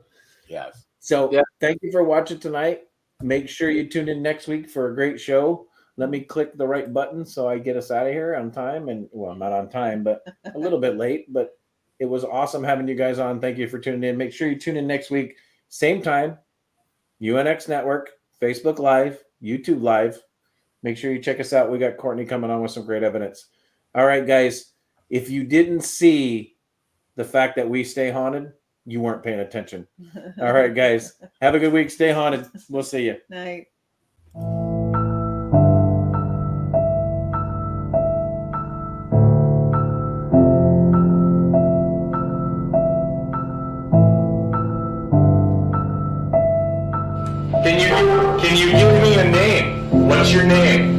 Yes. So thank you for watching tonight. Make sure you tune in next week for a great show. Let me click the right button so I get us out of here on time. And well, not on time, but a little bit late. But it was awesome having you guys on. Thank you for tuning in. Make sure you tune in next week, same time, UNX Network, Facebook Live, YouTube Live. Make sure you check us out. We got Courtney coming on with some great evidence. All right, guys. If you didn't see the fact that we stay haunted, you weren't paying attention. All right, guys. Have a good week. Stay haunted. We'll see you. Night. Can you give me a name? What's your name?